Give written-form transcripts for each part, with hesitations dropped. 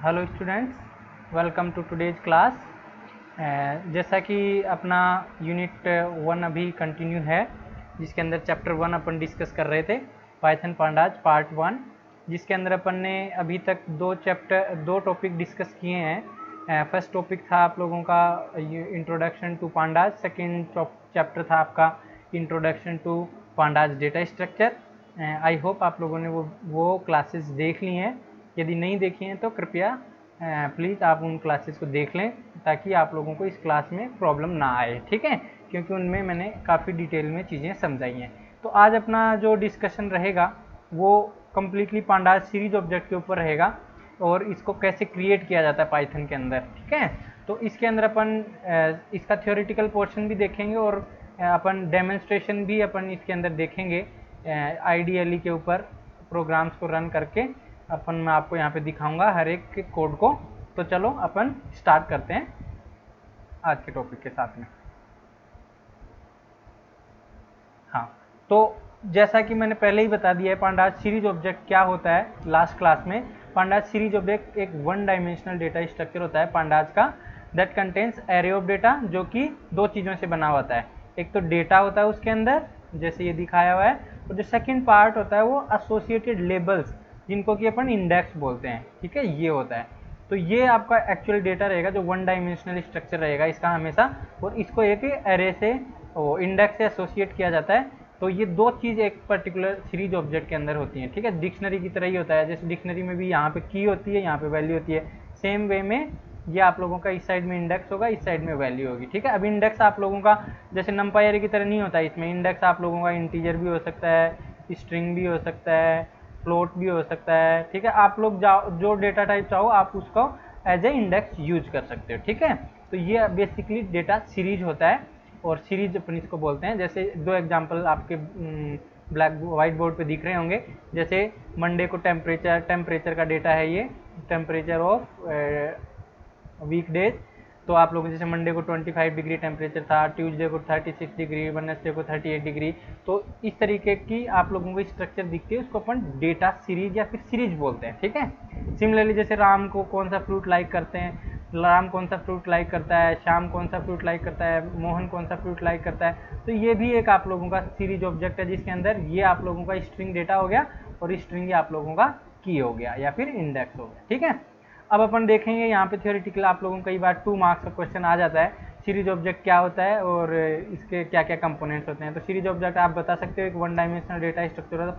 Hello students, welcome to today's class. जैसा कि अपना यूनिट 1 अभी कंटिन्यू है, जिसके अंदर चैप्टर 1 अपन डिस्कस कर रहे थे, पाइथन पांडाज पार्ट 1, जिसके अंदर अपन ने अभी तक दो टॉपिक डिस्कस किए हैं। फर्स्ट टॉपिक था आप लोगों का introduction to pandas, second chapter था आपका introduction to pandas data structure. I hope आप लोगों ने वो क्लासेस देख ली हैं। यदि नहीं देखी हैं तो कृपया प्लीज़ आप उन क्लासेस को देख लें, ताकि आप लोगों को इस क्लास में प्रॉब्लम ना आए, ठीक है, क्योंकि उनमें मैंने काफ़ी डिटेल में चीज़ें समझाई हैं। तो आज अपना जो डिस्कशन रहेगा वो कम्प्लीटली पांडाज सीरीज ऑब्जेक्ट के ऊपर रहेगा, और इसको कैसे क्रिएट किया जाता है पाइथन के अंदर, ठीक है। तो इसके अंदर अपन इसका थ्योरेटिकल पोर्शन भी देखेंगे, और अपन डेमोन्स्ट्रेशन भी अपन इसके अंदर देखेंगे आईडीएलई के ऊपर प्रोग्राम्स को रन करके। अपन मैं आपको यहाँ पे दिखाऊंगा हर एक के कोड को। तो चलो अपन स्टार्ट करते हैं आज के टॉपिक के साथ में। हाँ, तो जैसा कि मैंने पहले ही बता दिया है, पांडाज सीरीज ऑब्जेक्ट क्या होता है लास्ट क्लास में। पांडाज सीरीज ऑब्जेक्ट एक वन डायमेंशनल डेटा स्ट्रक्चर होता है पांडाज का, that contains array of data, जो कि दो चीज़ों से बना होता है। एक तो डेटा होता है उसके अंदर, जैसे ये दिखाया हुआ है, और जो सेकेंड पार्ट होता है वो एसोसिएटेड लेबल्स, जिनको कि अपन इंडेक्स बोलते हैं, ठीक है, ये होता है। तो ये आपका एक्चुअल डेटा रहेगा जो वन डायमेंशनल स्ट्रक्चर रहेगा इसका हमेशा, और इसको एक एरे से इंडेक्स से एसोसिएट किया जाता है। तो ये दो चीज़ एक पर्टिकुलर सीरीज ऑब्जेक्ट के अंदर होती हैं, ठीक है। डिक्शनरी की तरह ही होता है, जैसे डिक्शनरी में भी यहाँ पे की होती है, यहाँ पे वैल्यू होती है, सेम वे में ये आप लोगों का इस साइड में इंडेक्स होगा, इस साइड में वैल्यू होगी, ठीक है। अब इंडेक्स आप लोगों का जैसे नंपाई एरे की तरह नहीं होता है, इसमें इंडेक्स आप लोगों का इंटीजर भी हो सकता है, स्ट्रिंग भी हो सकता है, फ्लोट भी हो सकता है, ठीक है। आप लोग जो डेटा टाइप चाहो आप उसको एज ए इंडेक्स यूज कर सकते हो, ठीक है। तो ये बेसिकली डेटा सीरीज होता है, और सीरीज अपन इसको बोलते हैं। जैसे दो एग्जांपल आपके ब्लैक वाइट बोर्ड पे दिख रहे होंगे। जैसे मंडे को टेम्परेचर का डेटा है, ये टेम्परेचर ऑफ वीकडेज। तो आप लोगों जैसे मंडे को 25 डिग्री टेम्परेचर था, ट्यूसडे को 36 डिग्री, वेडनेसडे को 38 डिग्री। तो इस तरीके की आप लोगों को स्ट्रक्चर दिखती है, उसको अपन डेटा सीरीज या फिर सीरीज बोलते हैं, ठीक है। सिमिलरली जैसे राम को कौन सा फ्रूट लाइक करते हैं, राम कौन सा फ्रूट लाइक करता है, श्याम कौन सा फ्रूट लाइक करता है, मोहन कौन सा फ्रूट लाइक करता है। तो ये भी एक आप लोगों का सीरीज ऑब्जेक्ट है, जिसके अंदर ये आप लोगों का स्ट्रिंग डेटा हो गया, और स्ट्रिंग आप लोगों का की हो गया या फिर इंडेक्स हो गया, ठीक है। अब अपन देखेंगे यहाँ पे थ्योरेटिकल आप लोगों को कई बार 2 मार्क्स का क्वेश्चन आ जाता है, सीरीज ऑब्जेक्ट क्या होता है और इसके क्या क्या कंपोनेंट्स होते हैं। तो सीरीज ऑब्जेक्ट आप बता सकते हो एक वन डायमेंशनल डेटा स्ट्रक्चर होता है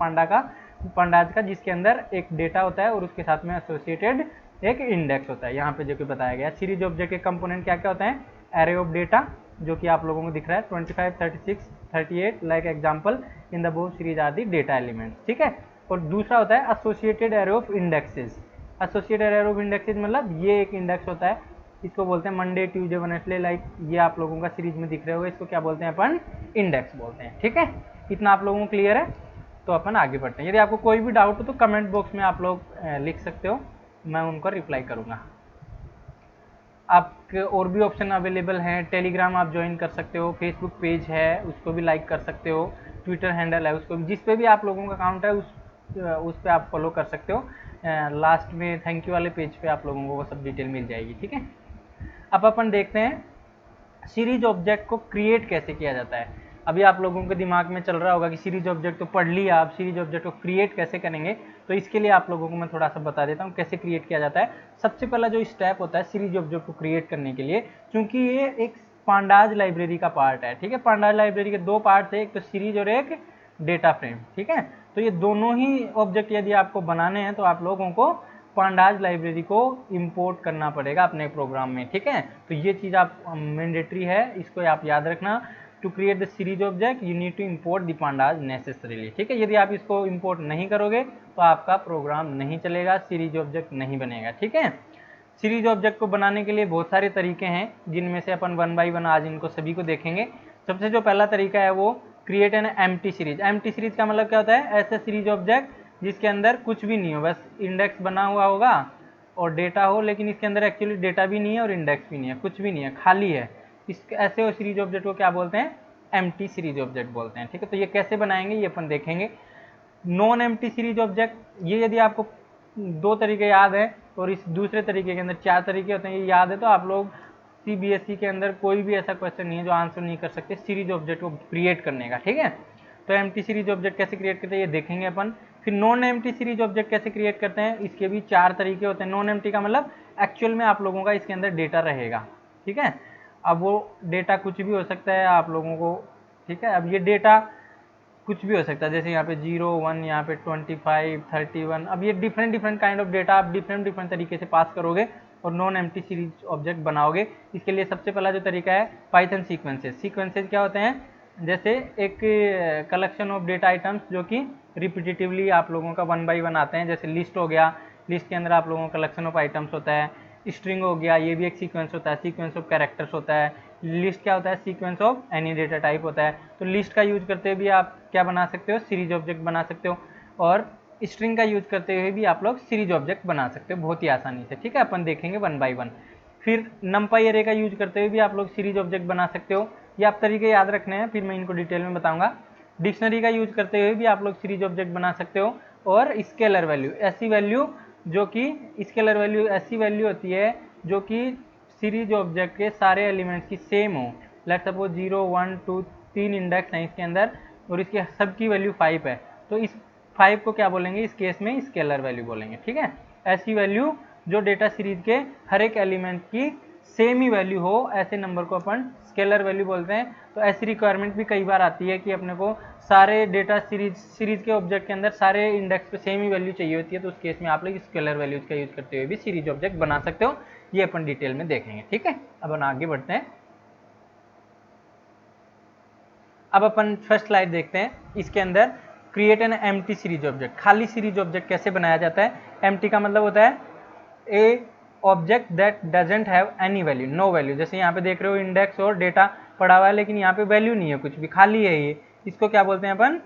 पांडाज का, जिसके अंदर एक डेटा होता है और उसके साथ में एसोसिएटेड एक इंडेक्स होता है। यहाँ पे जो कि बताया गया सीरीज ऑब्जेक्ट के कंपोनेंट क्या क्या होते हैं, एरे ऑफ डेटा, जो कि आप लोगों को दिख रहा है 25, 36, 38 like example in the both series are the data elements, ठीक है। और दूसरा होता है associated array of indexes. Associated array of indexes मतलब ये एक इंडेक्स होता है, इसको बोलते हैं मंडे ट्यूसडे वेडनेसडे, लाइक ये आप लोगों का सीरीज में दिख रहे होगा, इसको क्या बोलते हैं अपन, इंडेक्स बोलते हैं, ठीक है। इतना आप लोगों को क्लियर है। तो अपन आगे बढ़ते हैं। यदि आपको कोई भी डाउट हो तो कमेंट बॉक्स में आप लोग लिख सकते हो, मैं उनको रिप्लाई करूँगा। आपके और भी ऑप्शन अवेलेबल हैं, टेलीग्राम आप ज्वाइन कर सकते हो, फेसबुक पेज है उसको भी लाइक कर सकते हो, ट्विटर हैंडल है उसको, जिस पे भी आप लोगों का अकाउंट है उस पे आप फॉलो कर सकते हो। लास्ट में थैंक यू वाले पेज पे आप लोगों को वो सब डिटेल मिल जाएगी, ठीक है। अब अपन देखते हैं सीरीज ऑब्जेक्ट को क्रिएट कैसे किया जाता है। अभी आप लोगों के दिमाग में चल रहा होगा कि सीरीज ऑब्जेक्ट तो पढ़ लिया, आप सीरीज ऑब्जेक्ट को क्रिएट कैसे करेंगे। तो इसके लिए आप लोगों को मैं थोड़ा सा बता देता हूँ कैसे क्रिएट किया जाता है। सबसे पहला जो स्टेप होता है सीरीज ऑब्जेक्ट को क्रिएट करने के लिए, क्योंकि ये एक पांडाज लाइब्रेरी का पार्ट है, ठीक है। पांडाज लाइब्रेरी के दो पार्ट है, एक तो सीरीज और एक डेटा फ्रेम, ठीक है। तो ये दोनों ही ऑब्जेक्ट यदि आपको बनाने हैं तो आप लोगों को पांडाज लाइब्रेरी को इंपोर्ट करना पड़ेगा अपने प्रोग्राम में, ठीक है। तो ये चीज़ आप मैंडेटरी है, इसको आप याद रखना। To create the series object you need to import the pandas necessarily, ठीक है। यदि आप इसको इंपोर्ट नहीं करोगे तो आपका प्रोग्राम नहीं चलेगा, सीरीज ऑब्जेक्ट नहीं बनेगा, ठीक है। सीरीज ऑब्जेक्ट को बनाने के लिए बहुत सारे तरीके हैं, जिनमें से अपन वन बाई वन आज इनको सभी को देखेंगे। सबसे जो पहला तरीका है वो create an empty series. Empty series का मतलब क्या होता है, ऐसा सीरीज ऑब्जेक्ट जिसके अंदर कुछ भी नहीं हो, बस इंडेक्स बना हुआ होगा और डेटा हो, लेकिन इसके अंदर एक्चुअली डेटा भी नहीं है और इंडेक्स भी नहीं है, कुछ भी नहीं है, खाली है। इस ऐसे सीरीज ऑब्जेक्ट को क्या बोलते हैं, एम्प्टी सीरीज ऑब्जेक्ट बोलते हैं, ठीक है। तो ये कैसे बनाएंगे ये अपन देखेंगे। नॉन एम्प्टी सीरीज ऑब्जेक्ट, ये यदि आपको 2 तरीके याद है और इस दूसरे तरीके के अंदर 4 तरीके होते हैं, ये याद है तो आप लोग CBSE के अंदर कोई भी ऐसा क्वेश्चन नहीं है जो आंसर नहीं कर सकते सीरीज ऑब्जेक्ट को क्रिएट करने का, ठीक है। तो एम्प्टी सीरीज ऑब्जेक्ट कैसे क्रिएट करते हैं ये देखेंगे अपन। फिर नॉन एम्प्टी सीरीज ऑब्जेक्ट कैसे क्रिएट करते हैं, इसके भी 4 तरीके होते हैं। नॉन एम्प्टी का मतलब एक्चुअल में आप लोगों का इसके अंदर डेटा रहेगा, ठीक है। अब वो डेटा कुछ भी हो सकता है आप लोगों को, ठीक है। अब ये डेटा कुछ भी हो सकता है, जैसे यहाँ पे 0 1, यहाँ पे 25 31, अब ये डिफरेंट काइंड ऑफ डेटा आप डिफरेंट तरीके से पास करोगे और नॉन एम्प्टी सीरीज ऑब्जेक्ट बनाओगे। इसके लिए सबसे पहला जो तरीका है पाइथन सीक्वेंसेस। सीक्वेंसेस क्या होते हैं, जैसे एक कलेक्शन ऑफ डेटा आइटम्स जो कि रिपीटेटिवली आप लोगों का 1 बाई 1 आते हैं। जैसे लिस्ट हो गया, लिस्ट के अंदर आप लोगों का कलेक्शन ऑफ आइटम्स होता है। स्ट्रिंग हो गया, ये भी एक सीक्वेंस होता है, सीक्वेंस ऑफ कैरेक्टर्स होता है। लिस्ट क्या होता है, sequence of any data type होता है। तो लिस्ट का यूज करते हुए भी आप क्या बना सकते हो, सीरीज ऑब्जेक्ट बना सकते हो। और स्ट्रिंग का यूज करते हुए भी आप लोग सीरीज ऑब्जेक्ट बना सकते हो बहुत ही आसानी से, ठीक है। अपन देखेंगे 1 बाई 1। फिर नंपाई एरे का यूज करते हुए भी आप लोग सीरीज ऑब्जेक्ट बना सकते हो। ये आप तरीके याद रखने हैं, फिर मैं इनको डिटेल में बताऊंगा। डिक्शनरी का यूज करते हुए भी आप लोग सीरीज ऑब्जेक्ट बना सकते हो। और स्केलर वैल्यू, ऐसी वैल्यू जो कि स्केलर वैल्यू ऐसी वैल्यू होती है जो कि सीरीज ऑब्जेक्ट के सारे एलिमेंट्स की सेम हो। लेट्स सपोज 0 1 2 3 इंडेक्स हैं इसके अंदर और इसके सबकी वैल्यू 5 है, तो इस 5 को क्या बोलेंगे, इस केस में स्केलर वैल्यू बोलेंगे, ठीक है। ऐसी वैल्यू जो डेटा सीरीज के हर एक एलिमेंट की सेम ही वैल्यू हो, ऐसे नंबर को अपन स्केलर वैल्यू बोलते हैं। तो ऐसी रिक्वायरमेंट भी कई बार आती है कि अपने को सारे डेटा सीरीज के ऑब्जेक्ट के अंदर सारे इंडेक्स पे सेम ही वैल्यू चाहिए होती है, तो उस केस में आप लोग स्केलर वैल्यूज का यूज करते हुए भी सीरीज ऑब्जेक्ट बना सकते हो। ये अपन डिटेल में देखेंगे, ठीक है। अब अपन आगे बढ़ते हैं। अब अपन फर्स्ट स्लाइड देखते हैं। इसके अंदर create an empty series object, खाली सीरीज ऑब्जेक्ट कैसे बनाया जाता है। एम्प्टी का मतलब होता है a object that doesn't have any value, no value. जैसे यहाँ पे देख रहे हो इंडेक्स और डेटा पड़ा हुआ है लेकिन यहाँ पे वैल्यू नहीं है, कुछ भी खाली है ये, इसको क्या बोलते हैं अपन,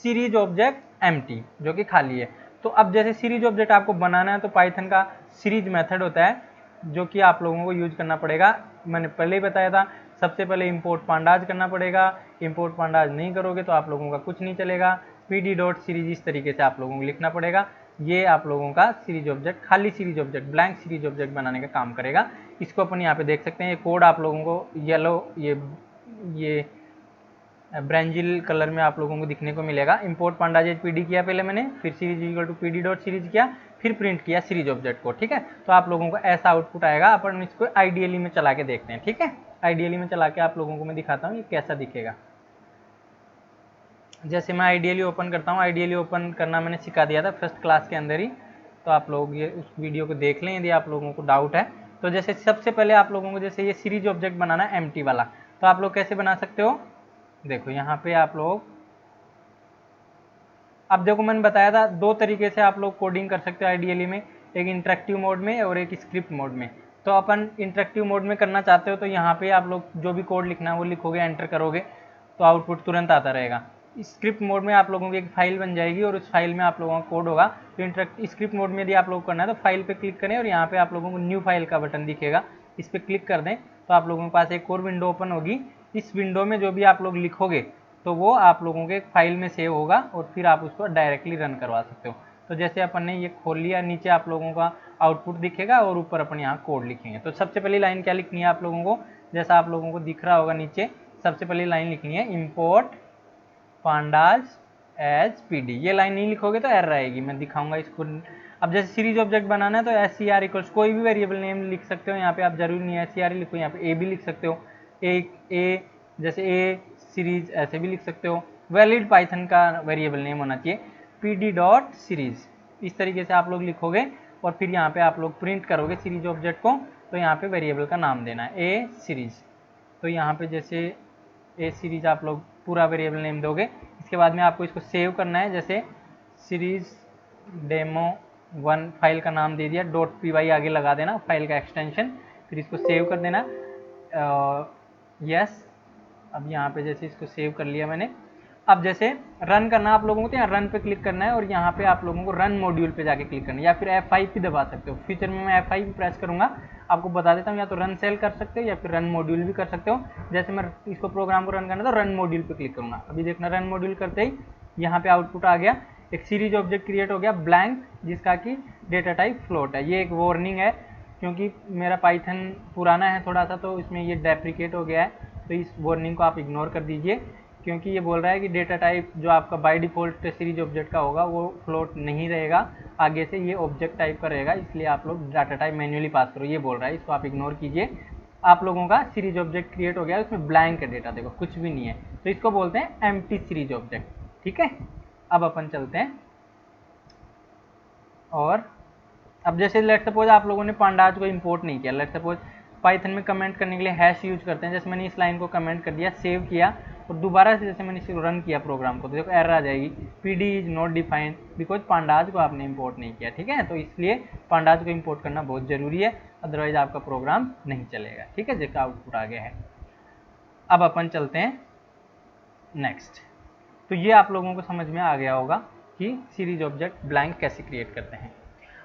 सीरीज ऑब्जेक्ट एम्प्टी, जो कि खाली है। तो अब जैसे सीरीज ऑब्जेक्ट आपको बनाना है तो पाइथन का सीरीज मेथड होता है जो कि आप लोगों को यूज करना पड़ेगा। मैंने पहले ही बताया था, सबसे पहले इंपोर्ट पांडाज करना पड़ेगा। इंपोर्ट पांडाज नहीं करोगे तो आप लोगों का कुछ नहीं चलेगा। pd.series इस तरीके से आप लोगों को लिखना पड़ेगा। ये आप लोगों का सीरीज ऑब्जेक्ट, खाली series object, blank series object बनाने का काम करेगा। इसको अपन यहाँ पे देख सकते हैं। ये कोड आप लोगों को येलो, ये ब्रेंजिल कलर में आप लोगों को दिखने को मिलेगा। इंपोर्ट पांडाज पीडी किया पहले मैंने, फिर सीरीज इक्वल टू pd.series किया, फिर प्रिंट किया सीरीज ऑब्जेक्ट को, ठीक है। तो आप लोगों को ऐसा आउटपुट आएगा। अपन इसको आइडियली में चला के देखते हैं, ठीक है। आइडियली में चला के आप लोगों को मैं दिखाता हूँ ये कैसा दिखेगा। जैसे मैं आइडियली ओपन करता हूँ, आइडियली ओपन करना मैंने सिखा दिया था फर्स्ट क्लास के अंदर ही, तो आप लोग ये उस वीडियो को देख लें यदि आप लोगों को डाउट है। तो जैसे सबसे पहले आप लोगों को जैसे ये सीरीज ऑब्जेक्ट बनाना है एम्प्टी वाला, तो आप लोग कैसे बना सकते हो, देखो यहाँ पे आप लोग, अब देखो मैंने बताया था 2 तरीके से आप लोग कोडिंग कर सकते हो आइडियली में, एक इंटरेक्टिव मोड में और एक स्क्रिप्ट मोड में। तो अपन इंटरेक्टिव मोड में करना चाहते हो तो यहाँ पे आप लोग जो भी कोड लिखना है वो लिखोगे, एंटर करोगे तो आउटपुट तुरंत आता रहेगा। स्क्रिप्ट मोड में आप लोगों की एक फाइल बन जाएगी और उस फाइल में आप लोगों का कोड होगा। तो स्क्रिप्ट मोड में यदि आप लोग करना है तो फाइल पे क्लिक करें और यहाँ पे आप लोगों को न्यू फाइल का बटन दिखेगा, इस पर क्लिक कर दें तो आप लोगों के पास एक और विंडो ओपन होगी। इस विंडो में जो भी आप लोग लिखोगे तो वो आप लोगों के फाइल में सेव होगा और फिर आप उसको डायरेक्टली रन करवा सकते हो। तो जैसे अपन ने ये खोल लिया, नीचे आप लोगों का आउटपुट दिखेगा और ऊपर अपन यहाँ कोड लिखेंगे। तो सबसे पहली लाइन क्या लिखनी है आप लोगों को, जैसा आप लोगों को दिख रहा होगा नीचे, सबसे पहली लाइन लिखनी है इंपोर्ट पांडाज एज पीडी। ये लाइन नहीं लिखोगे तो एरर आएगी, मैं दिखाऊंगा इसको। अब जैसे सीरीज ऑब्जेक्ट बनाना है तो SCR इक्वल्स कोई भी वेरिएबल नेम लिख सकते हो, यहाँ पे आप जरूरी नहीं है SCR ही लिखो, यहाँ पे A भी लिख सकते हो, ए जैसे A सीरीज ऐसे भी लिख सकते हो। वैलिड पाइथन का वेरिएबल नेम होना चाहिए pd.series, इस तरीके से आप लोग लिखोगे और फिर यहाँ पे आप लोग प्रिंट करोगे सीरीज ऑब्जेक्ट को। तो यहाँ पे वेरिएबल का नाम देना है A सीरीज, तो यहाँ पे जैसे A सीरीज आप लोग पूरा वेरिएबल नेम दोगे। इसके बाद में आपको इसको सेव करना है, जैसे सीरीज डेमो1 फाइल का नाम दे दिया, .py आगे लगा देना फाइल का एक्सटेंशन, फिर इसको सेव कर देना। यस, अब यहाँ पे जैसे इसको सेव कर लिया मैंने। अब जैसे रन करना आप लोगों को, तो यहाँ रन पे क्लिक करना है और यहाँ पे आप लोगों को रन मॉड्यूल पे जाके क्लिक करना है, या फिर F5 भी दबा सकते हो। फ्यूचर में मैं F5 भी प्रेस करूँगा, आपको बता देता हूँ, या तो रन सेल कर सकते हो या फिर रन मॉड्यूल भी कर सकते हो। जैसे मैं इसको प्रोग्राम को रन करना तो रन मॉड्यूल पे क्लिक करूँगा। अभी देखना रन मॉड्यूल करते ही यहाँ पे आउटपुट आ गया। एक सीरीज ऑब्जेक्ट क्रिएट हो गया ब्लैंक जिसका कि डेटा टाइप फ्लोट है। ये एक वार्निंग है क्योंकि मेरा पाइथन पुराना है थोड़ा सा, तो इसमें ये डेप्रिकेट हो गया है, तो इस वार्निंग को आप इग्नोर कर दीजिए, क्योंकि ये बोल रहा है कि डेटा टाइप जो आपका बाय डिफ़ॉल्ट सीरीज ऑब्जेक्ट का होगा वो फ्लोट नहीं रहेगा, आगे से ये ऑब्जेक्ट टाइप का रहेगा, इसलिए आप लोग डाटा टाइप मैन्युअली पास करो, ये बोल रहा है, इसको आप इग्नोर कीजिए। आप लोगों का सीरीज ऑब्जेक्ट क्रिएट हो गया, उसमें ब्लैंक है डेटा, देखो कुछ भी नहीं है, तो इसको बोलते हैं एम्प्टी सीरीज ऑब्जेक्ट। ठीक है, अब अपन चलते हैं और अब जैसे लेट सपोज आप लोगों ने पांडाज को इंपोर्ट नहीं किया, लेट सपोज पाइथन में कमेंट करने के लिए हैश यूज करते हैं, जैसे मैंने इस लाइन को कमेंट कर दिया, सेव किया और दोबारा से जैसे मैंने इसको रन किया प्रोग्राम को, तो देखो एरर आ जाएगी, PD is not defined because pandas को आपने इंपोर्ट नहीं किया। ठीक है, तो इसलिए पांडाज को इंपोर्ट करना बहुत जरूरी है, अदरवाइज आपका प्रोग्राम नहीं चलेगा। ठीक है, जिसका आउटपुट आ गया है। अब अपन चलते हैं नेक्स्ट। तो ये आप लोगों को समझ में आ गया होगा कि सीरीज ऑब्जेक्ट ब्लैंक कैसे क्रिएट करते हैं।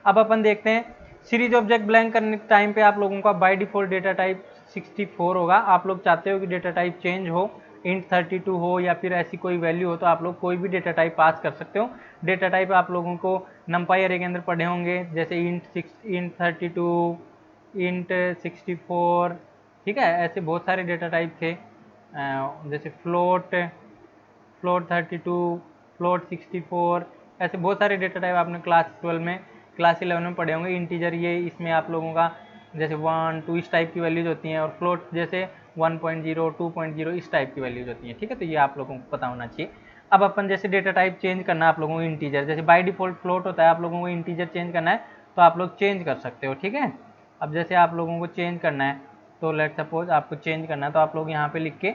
अब अपन देखते हैं सीरीज ऑब्जेक्ट ब्लैंक करने के टाइम पे आप लोगों का बाय डिफॉल्ट डेटा टाइप 64 होगा। आप लोग चाहते हो कि डेटा टाइप चेंज हो, इंट 32 हो या फिर ऐसी कोई वैल्यू हो, तो आप लोग कोई भी डेटा टाइप पास कर सकते हो। डेटा टाइप आप लोगों को नंपाई अरे के अंदर पढ़े होंगे, जैसे इंट 32, इंट 64, ठीक है, ऐसे बहुत सारे डेटा टाइप थे, जैसे फ्लोट 32, फ्लोट 64, ऐसे बहुत सारे डेटा टाइप आपने क्लास 12 में, क्लास 11 में पढ़े होंगे। इंटीजर ये इसमें आप लोगों का जैसे 1, 2 इस टाइप की वैल्यूज होती हैं, और फ्लोट जैसे 1.0, 2.0 इस टाइप की वैल्यूज होती हैं। ठीक है, तो ये आप लोगों को पता होना चाहिए। अब अपन जैसे डेटा टाइप चेंज करना है आप लोगों को इंटीजर, जैसे बाय डिफॉल्ट फ्लोट होता है, आप लोगों को इंटीजर चेंज करना है तो आप लोग चेंज कर सकते हो। ठीक है, अब जैसे आप लोगों को चेंज करना है, तो लेट सपोज आपको चेंज करना है, तो आप लोग यहाँ पे लिख के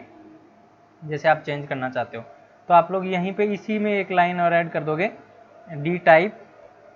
जैसे आप चेंज करना चाहते हो, तो आप लोग यहीं पे इसी में एक लाइन और ऐड कर दोगे, डी टाइप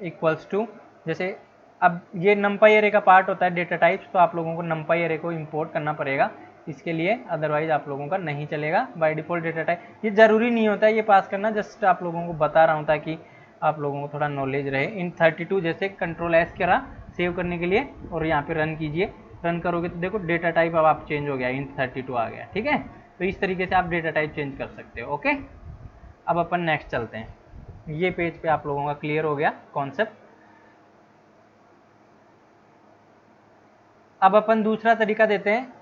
इक्वल्स टू, जैसे अब ये नंपाई अरे का पार्ट होता है डेटा टाइप्स, तो आप लोगों को नंपाई अरे को इंपोर्ट करना पड़ेगा इसके लिए, अदरवाइज आप लोगों का नहीं चलेगा बाय डिफॉल्ट डेटा टाइप। ये ज़रूरी नहीं होता है ये पास करना, जस्ट आप लोगों को बता रहा हूँ ताकि आप लोगों को थोड़ा नॉलेज रहे। इन 32 जैसे कंट्रोल एस करा सेव करने के लिए और यहाँ पे रन कीजिए, रन करोगे तो देखो डेटा टाइप अब आप चेंज हो गया, इन 32 आ गया। ठीक है, तो इस तरीके से आप डेटा टाइप चेंज कर सकते हो। ओके, अब अपन नेक्स्ट चलते हैं। ये पेज पे आप लोगों का क्लियर हो गया कॉन्सेप्ट। अब अपन दूसरा तरीका देते हैं,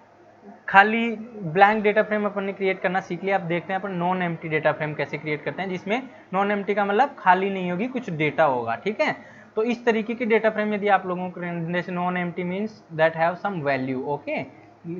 खाली ब्लैंक डेटा फ्रेम अपन ने क्रिएट करना सीख लिया। अब देखते हैं अपन नॉन एम्प्टी डेटा फ्रेम कैसे क्रिएट करते हैं, जिसमें नॉन एम्प्टी का मतलब खाली नहीं होगी, कुछ डेटा होगा। ठीक है, तो इस तरीके की डेटा फ्रेम यदि आप लोगों को, जैसे non empty means that have some value. Okay,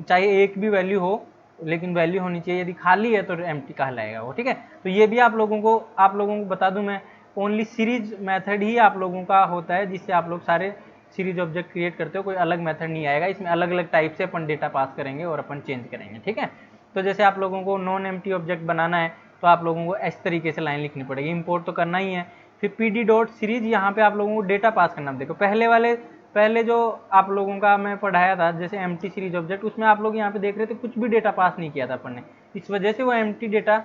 चाहे एक भी वैल्यू हो लेकिन वैल्यू होनी चाहिए, यदि खाली है तो एम्प्टी कहलाएगा वो। ठीक है, तो ये भी आप लोगों को बता दूं मैं, ओनली सीरीज मेथड ही आप लोगों का होता है जिससे आप लोग सारे सीरीज ऑब्जेक्ट क्रिएट करते हो, कोई अलग मेथड नहीं आएगा इसमें। अलग अलग टाइप से अपन डेटा पास करेंगे और अपन चेंज करेंगे। ठीक है, तो जैसे आप लोगों को नॉन एम्प्टी ऑब्जेक्ट बनाना है तो आप लोगों को इस तरीके से लाइन लिखनी पड़ेगी, इंपोर्ट तो करना ही है, फिर pd डॉट सीरीज, यहाँ पे आप लोगों को डेटा पास करना। देखो पहले जो आप लोगों का मैं पढ़ाया था जैसे एम्प्टी सीरीज ऑब्जेक्ट, उसमें आप लोग यहाँ पे देख रहे थे कुछ भी डेटा पास नहीं किया था अपन ने, इस वजह से वो एम्प्टी डेटा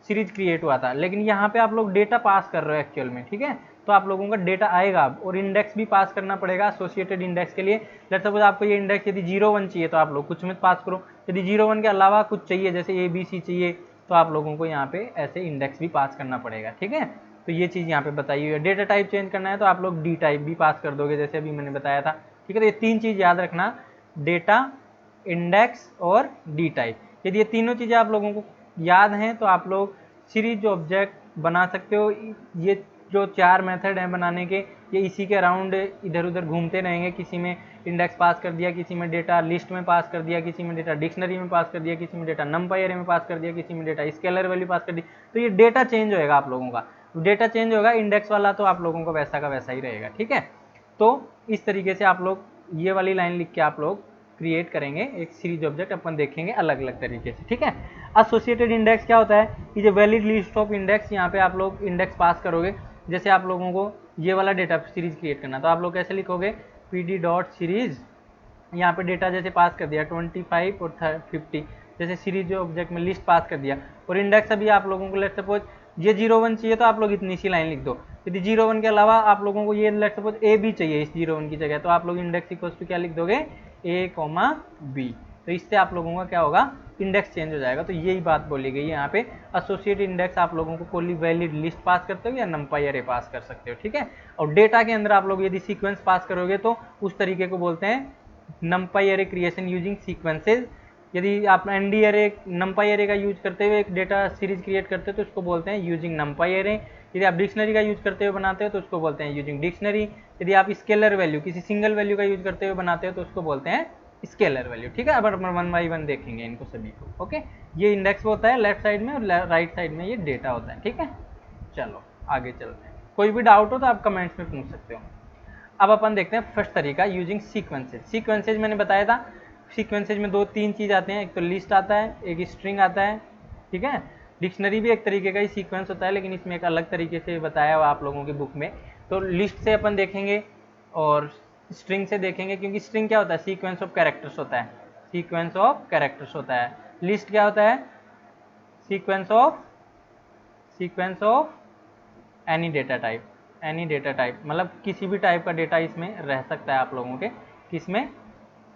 सीरीज क्रिएट हुआ था। लेकिन यहाँ पे आप लोग डेटा पास कर रहे हो एक्चुअल में। ठीक है, तो आप लोगों का डेटा आएगा और इंडेक्स भी पास करना पड़ेगा एसोसिएटेड इंडेक्स के लिए। लेट्स सपोज आपको ये इंडेक्स यदि 0, 1 चाहिए तो आप लोग कुछ में पास करो, यदि 0, 1 के अलावा कुछ चाहिए जैसे ABC चाहिए तो आप लोगों को यहाँ पे ऐसे इंडेक्स भी पास करना पड़ेगा। ठीक है, तो ये चीज़ यहाँ पे बताई हुई है। डेटा टाइप चेंज करना है तो आप लोग डी टाइप भी पास कर दोगे जैसे अभी मैंने बताया था। ठीक है, तो ये 3 चीज़ याद रखना, डेटा, इंडेक्स और डी टाइप। यदि ये तीनों चीज़ें आप लोगों को याद हैं तो आप लोग सीरीज ऑब्जेक्ट बना सकते हो। ये जो 4 मेथड हैं बनाने के, ये इसी के अराउंड इधर उधर घूमते रहेंगे। किसी में इंडेक्स पास कर दिया, किसी में डेटा लिस्ट में पास कर दिया, किसी में डेटा डिक्शनरी में पास कर दिया, किसी में डेटा नंपाई अरे में पास कर दिया, किसी में डेटा स्केलर वैल्यू पास कर दी। तो ये डेटा चेंज होएगा आप लोगों का, डेटा चेंज होगा, इंडेक्स वाला तो आप लोगों को वैसा का वैसा ही रहेगा। ठीक है, तो इस तरीके से आप लोग ये वाली लाइन लिख के आप लोग क्रिएट करेंगे एक सीरीज ऑब्जेक्ट, अपन देखेंगे अलग अलग तरीके से। ठीक है, एसोसिएटेड इंडेक्स क्या होता है कि जो वैलिड लिस्ट ऑफ इंडेक्स, यहाँ पे आप लोग इंडेक्स पास करोगे। जैसे आप लोगों को ये वाला डेटा सीरीज क्रिएट करना, तो आप लोग कैसे लिखोगे, pd डॉट सीरीज, यहाँ पे डेटा जैसे पास कर दिया 25 और 50, जैसे सीरीज ऑब्जेक्ट में लिस्ट पास कर दिया, और इंडेक्स अभी आप लोगों को लेट सपोज ये 0, 1 चाहिए तो आप लोग इतनी सी लाइन लिख दो। यदि 0, 1 के अलावा आप लोगों को ये लेट सपोज a भी चाहिए इस 0, 1 की जगह, तो आप लोग इंडेक्स इक्वल्स टू क्या लिख दोगे, a, b। तो इससे आप लोगों का क्या होगा, इंडेक्स चेंज हो जाएगा। तो यही बात बोली गई है यहाँ पे। एसोसिएट इंडेक्स आप लोगों को कोई वैलिड लिस्ट पास करते हो या नंपाई अरे पास कर सकते हो, ठीक है। और डेटा के अंदर आप लोग यदि सीक्वेंस पास करोगे तो उस तरीके को बोलते हैं नंपाई अरे क्रिएशन यूजिंग सीक्वेंसेज। यदि आप एनडी अरे नंपाई अरे का यूज करते हुए एक डेटा सीरीज क्रिएट करते हो तो उसको बोलते हैं यूजिंग नंपाई अरे। यदि आप डिक्शनरी का यूज करते हुए बनाते हो तो उसको बोलते हैं यूजिंग डिक्शनरी। यदि आप स्केलर वैल्यू किसी सिंगल वैल्यू का यूज करते हुए बनाते हो तो उसको बोलते हैं स्केलर वैल्यू, ठीक है। अब अपन 1 बाई 1 देखेंगे इनको सभी को। ओके, ये इंडेक्स होता है लेफ्ट साइड में और राइट साइड में ये डेटा होता है, ठीक है। चलो आगे चलते हैं। कोई भी डाउट हो तो आप कमेंट्स में पूछ सकते हो। अब अपन देखते हैं फर्स्ट तरीका यूजिंग सीक्वेंसेज। सीक्वेंसेज मैंने बताया था, सीक्वेंसेज में 2-3 चीज़ आते हैं, एक तो लिस्ट आता है, एक स्ट्रिंग आता है, ठीक है। डिक्शनरी भी एक तरीके का ही सीक्वेंस होता है, लेकिन इसमें एक अलग तरीके से बताया हुआ आप लोगों की बुक में। तो लिस्ट से अपन देखेंगे और स्ट्रिंग से देखेंगे, क्योंकि स्ट्रिंग क्या होता है, सीक्वेंस ऑफ कैरेक्टर्स होता है, सीक्वेंस ऑफ कैरेक्टर्स होता है। लिस्ट क्या होता है, sequence of any data type, any data type मतलब किसी भी टाइप का डेटा इसमें रह सकता है आप लोगों के किसमें,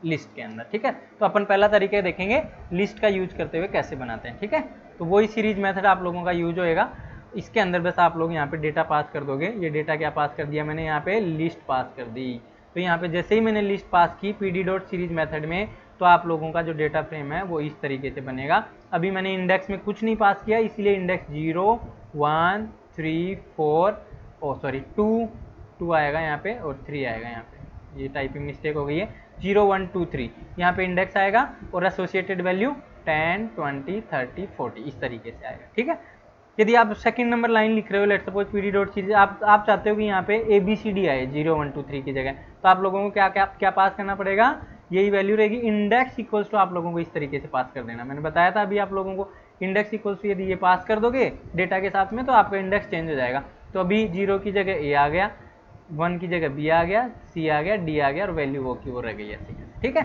लिस्ट के अंदर, ठीक है। तो अपन पहला तरीका देखेंगे लिस्ट का यूज करते हुए कैसे बनाते हैं, ठीक है। तो वही सीरीज मेथड आप लोगों का यूज होएगा। इसके अंदर बस आप लोग यहाँ पे डेटा पास कर दोगे। ये डेटा क्या पास कर दिया मैंने, यहाँ पे लिस्ट पास कर दी। तो यहाँ पे जैसे ही मैंने लिस्ट पास की pd.series मेथड में, तो आप लोगों का जो डेटा फ्रेम है वो इस तरीके से बनेगा। अभी मैंने इंडेक्स में कुछ नहीं पास किया, इसलिए इंडेक्स 0 1 3 4 2 आएगा यहाँ पे और 3 आएगा यहाँ पे। ये टाइपिंग मिस्टेक हो गई है, 0 1 2 3 यहाँ पे इंडेक्स आएगा और एसोसिएटेड वैल्यू 10 20 30 40 इस तरीके से आएगा, ठीक है। यदि आप सेकंड नंबर लाइन लिख रहे हो, लेट सपोज pd.series, आप चाहते हो कि यहाँ पे ABCD आए 0 1 2 3 की जगह, तो आप लोगों को क्या पास करना पड़ेगा, यही वैल्यू रहेगी। इंडेक्स इक्वल्स टू आप लोगों को इस तरीके से पास कर देना। मैंने बताया था अभी आप लोगों को, इंडेक्स इक्वल्स टू यदि ये पास कर दोगे डेटा के साथ में तो आपका इंडेक्स चेंज हो जाएगा। तो अभी 0 की जगह A आ गया, 1 की जगह B आ गया, C आ गया, D आ गया और वैल्यू वो की वो रह गई ऐसे, ठीक है।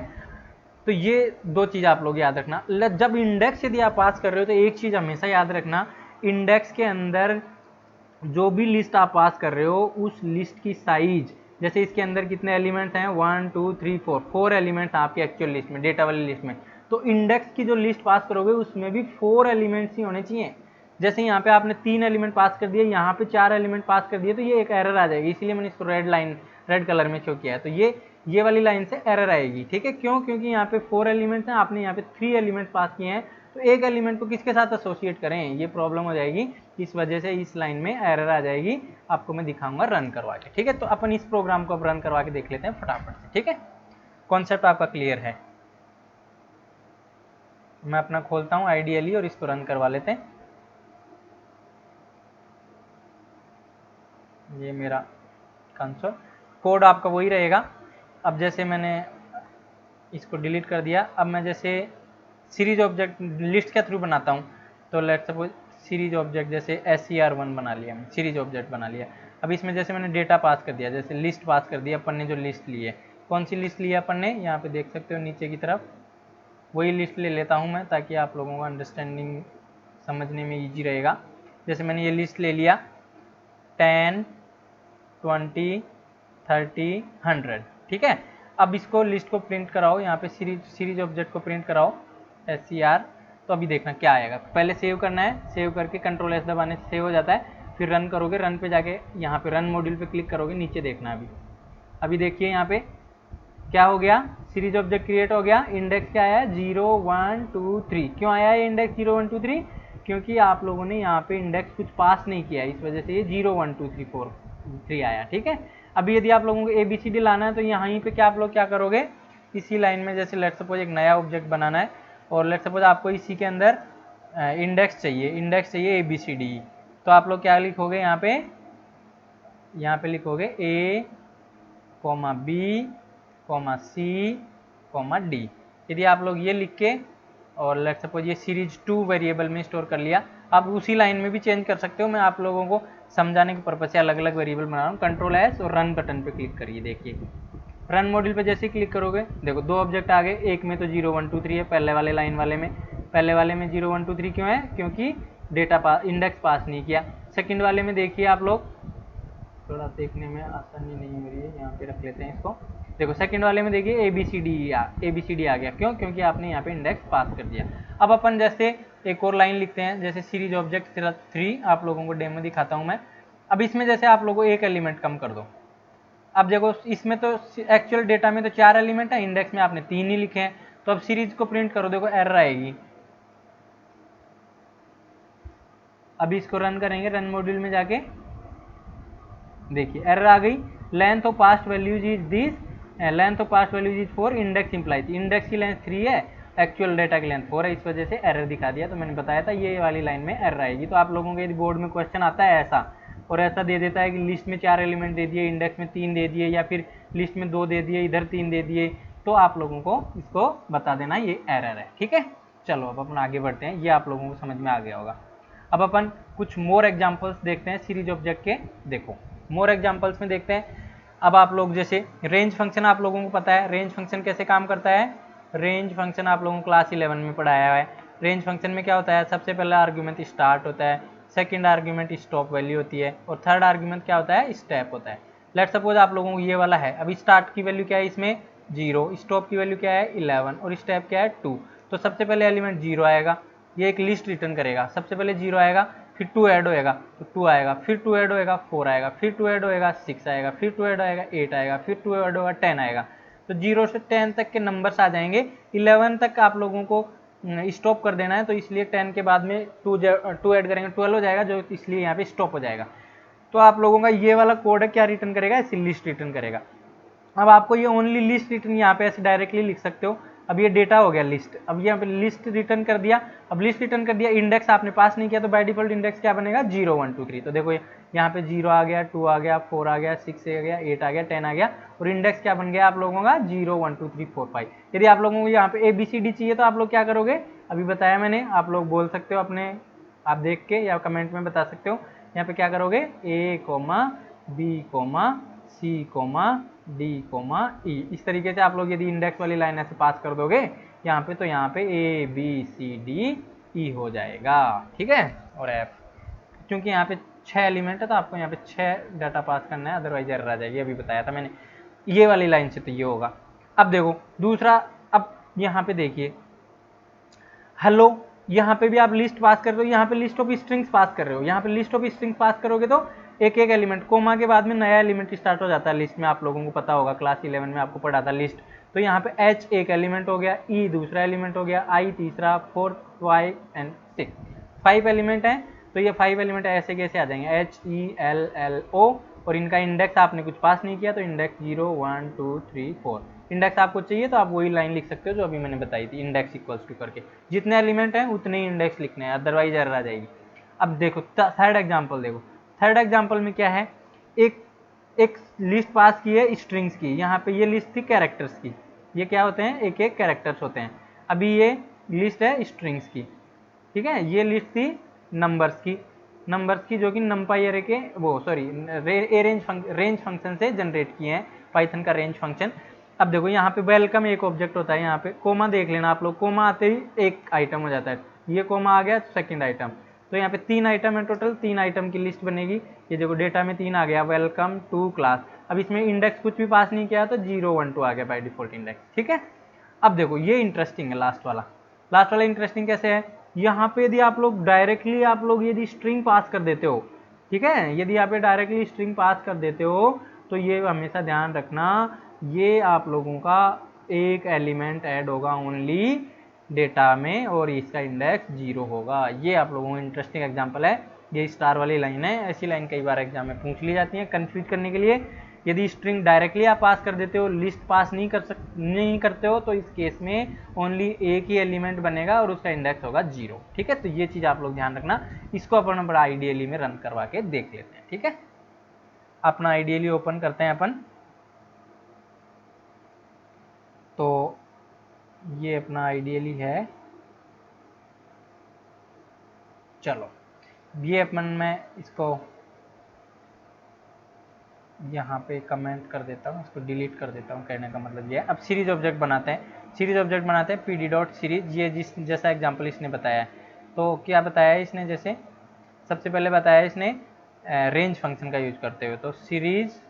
तो ये 2 चीज़ आप लोग याद रखना। जब इंडेक्स यदि आप पास कर रहे हो तो एक चीज़ हमेशा याद रखना, इंडेक्स के अंदर जो भी लिस्ट आप पास कर रहे हो उस लिस्ट की साइज, जैसे इसके अंदर कितने एलिमेंट्स हैं, 1 2 3 4 एलिमेंट्स आपके एक्चुअल लिस्ट में, डेटा वाली लिस्ट में। तो इंडेक्स की जो लिस्ट पास करोगे उसमें भी 4 एलिमेंट्स ही होने चाहिए। जैसे यहाँ पे आपने 3 एलिमेंट पास कर दिए, यहाँ पे 4 एलिमेंट पास कर दिए, तो ये एक एरर आ जाएगी। इसीलिए मैंने इसको रेड कलर में शो किया है। तो ये वाली लाइन से एरर आएगी, ठीक है। क्यों, क्योंकि यहाँ पे 4 एलिमेंट्स हैं, आपने यहाँ पे 3 एलिमेंट पास किए हैं, तो एक एलिमेंट को किसके साथ एसोसिएट करें, ये प्रॉब्लम हो जाएगी। इस वजह से इस लाइन में एरर आ जाएगी। आपको मैं दिखाऊंगा रन करवा के, ठीक है। तो अपन इस प्रोग्राम को अब रन करवा के देख लेते हैं फटाफट से, ठीक है। कॉन्सेप्ट आपका क्लियर है। मैं अपना खोलता हूँ आइडियली और इसको रन करवा लेते हैं। ये मेरा कंसोल कोड आपका वही रहेगा। अब जैसे मैंने इसको डिलीट कर दिया, अब मैं जैसे सीरीज ऑब्जेक्ट लिस्ट के थ्रू बनाता हूँ, तो लेट्स सपोज सीरीज ऑब्जेक्ट जैसे SCR1 बना लिया, मैं सीरीज ऑब्जेक्ट बना लिया। अब इसमें जैसे मैंने डेटा पास कर दिया, जैसे लिस्ट पास कर दिया अपन ने, जो लिस्ट ली है, कौन सी लिस्ट ली है अपन ने, यहाँ पे देख सकते हो नीचे की तरफ, वही लिस्ट ले लेता हूँ मैं, ताकि आप लोगों को अंडरस्टैंडिंग समझने में ईजी रहेगा। जैसे मैंने ये लिस्ट ले लिया 10 20 30 100, ठीक है। अब इसको लिस्ट को प्रिंट कराओ, यहाँ पे सीरीज ऑब्जेक्ट को प्रिंट कराओ SCR, तो अभी देखना क्या आएगा। पहले सेव करना है, सेव करके Ctrl+S दबाने से सेव हो जाता है। फिर रन करोगे, रन पे जाके यहाँ पे रन मॉड्यूल पे क्लिक करोगे, नीचे देखना अभी देखिए यहाँ पे क्या हो गया, सीरीज ऑब्जेक्ट क्रिएट हो गया। इंडेक्स क्या आया है, 0 1 2 3। क्यों आया है इंडेक्स 0 1 2 3, क्योंकि आप लोगों ने यहाँ पे इंडेक्स कुछ पास नहीं किया, इस वजह से ये 0 1 2 3 4 3 आया, ठीक है। अभी यदि आप लोगों को ABCD लाना है तो यहाँ पे आप लोग क्या करोगे, इसी लाइन में जैसे लेट सपोज एक नया ऑब्जेक्ट बनाना है और लेट सपोज आपको इसी के अंदर इंडेक्स चाहिए ABCD, तो आप लोग क्या लिखोगे, यहाँ पे लिखोगे A, B, C, D। यदि आप लोग ये लिख के और लेट सपोज ये सीरीज 2 वेरिएबल में स्टोर कर लिया, आप उसी लाइन में भी चेंज कर सकते हो। मैं आप लोगों को समझाने के पर्पज से अलग अलग वेरिएबल बना रहा हूँ। Ctrl+S और रन बटन पे क्लिक करिए, देखिए रन मॉड्यूल पे जैसे क्लिक करोगे, देखो 2 ऑब्जेक्ट आ गए। एक में तो 0 1 2 3 है, पहले वाले लाइन वाले में 0 1 2 3 क्यों है, क्योंकि डेटा इंडेक्स पास नहीं किया। सेकंड वाले में देखिए आप लोग, थोड़ा देखने में आसानी नहीं हो रही है, यहाँ पे रख लेते हैं इसको। देखो सेकंड वाले में देखिए ए बी सी डी आ गया, क्यों? क्योंकि आपने यहाँ पे इंडेक्स पास कर दिया। अब अपन जैसे एक और लाइन लिखते हैं, जैसे सीरीज ऑब्जेक्ट 3, आप लोगों को डेमो दिखाता हूँ मैं। अब इसमें जैसे आप लोगों को एक एलिमेंट कम कर दो। अब देखो इसमें तो एक्चुअल डेटा में तो 4 एलिमेंट है, इंडेक्स में आपने 3 ही लिखे हैं। तो अब सीरीज को प्रिंट करो, देखो एरर आएगी। अभी इसको रन करेंगे, रन मॉड्यूल में जाके देखिए एरर आ गई। Length of past values is this, length of past values is 4, index implies, index की लेंथ 3 है, एक्चुअल डेटा की लेंथ 4 है, इस वजह से एरर दिखा दिया। तो मैंने बताया था ये वाली लाइन में एरर आएगी। तो आप लोगों के यदि बोर्ड में क्वेश्चन आता है ऐसा, और ऐसा दे देता है कि लिस्ट में 4 एलिमेंट दे दिए, इंडेक्स में 3 दे दिए, या फिर लिस्ट में 2 दे दिए, इधर 3 दे दिए, तो आप लोगों को इसको बता देना ये एरर है, ठीक है। चलो अब अपन आगे बढ़ते हैं, ये आप लोगों को समझ में आ गया होगा। अब अपन कुछ मोर एग्जाम्पल्स देखते हैं सीरीज ऑब्जेक्ट के। देखो मोर एग्जाम्पल्स में देखते हैं। अब आप लोग जैसे रेंज फंक्शन आप लोगों को पता है, रेंज फंक्शन कैसे काम करता है। रेंज फंक्शन आप लोगों को क्लास 11 में पढ़ाया है। रेंज फंक्शन में क्या होता है, सबसे पहला आर्ग्यूमेंट स्टार्ट होता है, सेकंड आर्ग्यूमेंट स्टॉप वैल्यू होती है, और थर्ड आर्ग्यूमेंट क्या होता है, स्टेप होता है। लेट सपोज आप लोगों को ये वाला है, अभी स्टार्ट की वैल्यू क्या है इसमें 0, स्टॉप की वैल्यू क्या है 11, और स्टेप क्या है 2। तो सबसे पहले एलिमेंट 0 आएगा, ये एक लिस्ट रिटर्न करेगा। सबसे पहले 0 आएगा, फिर 2 ऐड होएगा तो 2 आएगा, फिर 2 ऐड होएगा 4 आएगा, फिर 2 ऐड होएगा 6 आएगा, फिर 2 ऐड आएगा 8 आएगा, फिर 2 ऐड होगा 10 आएगा। तो 0 से 10 तक के नंबर्स आ जाएंगे। 11 तक आप लोगों को स्टॉप कर देना है, तो इसलिए 10 के बाद में 2 ऐड करेंगे 12 हो जाएगा, जो इसलिए यहाँ पे स्टॉप हो जाएगा। तो आप लोगों का ये वाला कोड है क्या रिटर्न करेगा, ऐसी लिस्ट रिटर्न करेगा। अब आपको ये ओनली लिस्ट रिटर्न यहाँ पे ऐसे डायरेक्टली लिख सकते हो। अब ये डेटा हो गया लिस्ट, अब यहाँ पे लिस्ट रिटर्न कर दिया। अब लिस्ट रिटर्न कर दिया, इंडेक्स आपने पास नहीं किया, तो बाय डिफॉल्ट इंडेक्स क्या बनेगा 0 1 2 3। तो देखो यहाँ पे 0 आ गया, 2 आ गया, 4 आ गया, 6 आ गया, 8 आ गया, 10 आ गया, और इंडेक्स क्या बन गया आप लोगों का 0 1 2 3 4 5। यदि आप लोगों को यहाँ पे ABCD चाहिए तो आप लोग क्या करोगे, अभी बताया मैंने, आप लोग बोल सकते हो अपने, आप देख के या कमेंट में बता सकते हो। यहाँ पे क्या करोगे A, B, C, D, E, इस तरीके से आप लोग यदि इंडेक्स वाली लाइन ऐसे पास कर दोगे यहाँ पे, तो यहाँ पे ABCDE हो जाएगा, ठीक है। और F, क्योंकि यहाँ पे 6 एलिमेंट है तो आपको यहाँ पे 6 डाटा पास करना है, अदरवाइज एरर आ जाएगी। अभी बताया था मैंने ये वाली लाइन से, तो ये होगा। अब देखो दूसरा, अब यहाँ पे देखिए हेलो, यहाँ पे भी आप लिस्ट पास कर रहे हो, यहाँ पे लिस्ट ऑफ स्ट्रिंग्स पास कर रहे हो। यहाँ पे लिस्ट ऑफ स्ट्रिंग्स पास करोगे तो एक एक एलिमेंट, कोमा के बाद में नया एलिमेंट स्टार्ट हो जाता है लिस्ट में, आप लोगों को पता होगा, क्लास 11 में आपको पढ़ा था लिस्ट। तो यहाँ पे H एक एलिमेंट हो गया, E दूसरा एलिमेंट हो गया, I तीसरा, 4, 5 एंड 6, 5 एलिमेंट हैं। तो ये 5 एलिमेंट ऐसे कैसे आ जाएंगे HELLO, और इनका इंडेक्स आपने कुछ पास नहीं किया, तो इंडेक्स 0 1 2 3 4। इंडेक्स आपको चाहिए तो आप वही लाइन लिख सकते हो जो अभी मैंने बताई थी, इंडेक्स इक्वल्स टू करके, जितने एलिमेंट हैं उतने ही इंडेक्स लिखने हैं, अदरवाइज एरर आ जाएगी। अब देखो थर्ड एग्जाम्पल, देखो थर्ड एग्जाम्पल में क्या है, एक एक लिस्ट पास की है स्ट्रिंग्स की। यहाँ पे ये लिस्ट थी कैरेक्टर्स की, ये क्या होते हैं एक एक कैरेक्टर्स होते हैं। अभी ये लिस्ट है स्ट्रिंग्स की, ठीक है। ये लिस्ट थी नंबर्स की जो कि नंपाई एरे के वो सॉरी रेंज फंक्शन से जनरेट किए हैं, पाइथन का रेंज फंक्शन। अब देखो यहाँ पे वेलकम एक ऑब्जेक्ट होता है, यहाँ पे कोमा देख लेना आप लोग, कोमा आते ही एक आइटम हो जाता है, ये कोमा आ गया सेकंड आइटम। तो यहाँ पे 3 आइटम है टोटल, 3 आइटम की लिस्ट बनेगी। ये देखो डेटा में 3 आ गया, वेलकम टू क्लास। अब इसमें इंडेक्स कुछ भी पास नहीं किया तो 0 1 2 आ गया बाय डिफॉल्ट इंडेक्स, ठीक है। अब देखो ये इंटरेस्टिंग है, लास्ट वाला इंटरेस्टिंग कैसे है, यहाँ पे यदि आप लोग डायरेक्टली आप लोग यदि स्ट्रिंग पास कर देते हो, ठीक है, यदि आप डायरेक्टली स्ट्रिंग पास कर देते हो, तो ये हमेशा ध्यान रखना, ये आप लोगों का एक एलिमेंट ऐड होगा ओनली डेटा में, और इसका इंडेक्स 0 होगा। ये आप लोगों को इंटरेस्टिंग एग्जांपल है, ये स्टार वाली लाइन है। ऐसी लाइन कई बार एग्जाम में पूछ ली जाती है कंफ्यूज करने के लिए। यदि स्ट्रिंग डायरेक्टली आप पास कर देते हो, लिस्ट पास नहीं करते हो, तो इस केस में ओनली एक ही एलिमेंट बनेगा और उसका इंडेक्स होगा 0, ठीक है। तो ये चीज़ आप लोग ध्यान रखना, इसको अपन बड़ा आइडियली में रन करवा के देख लेते हैं, ठीक है। अपना आइडियली ओपन करते हैं अपन, तो ये अपना आइडियली है। चलो ये अपन मैं इसको यहाँ पे कमेंट कर देता हूँ, इसको डिलीट कर देता हूँ, कहने का मतलब ये है। अब सीरीज ऑब्जेक्ट बनाते हैं, pd डॉट सीरीज, ये जैसा एग्जांपल इसने बताया है। तो क्या बताया है इसने, जैसे सबसे पहले बताया इसने रेंज फंक्शन का यूज करते हुए, तो सीरीज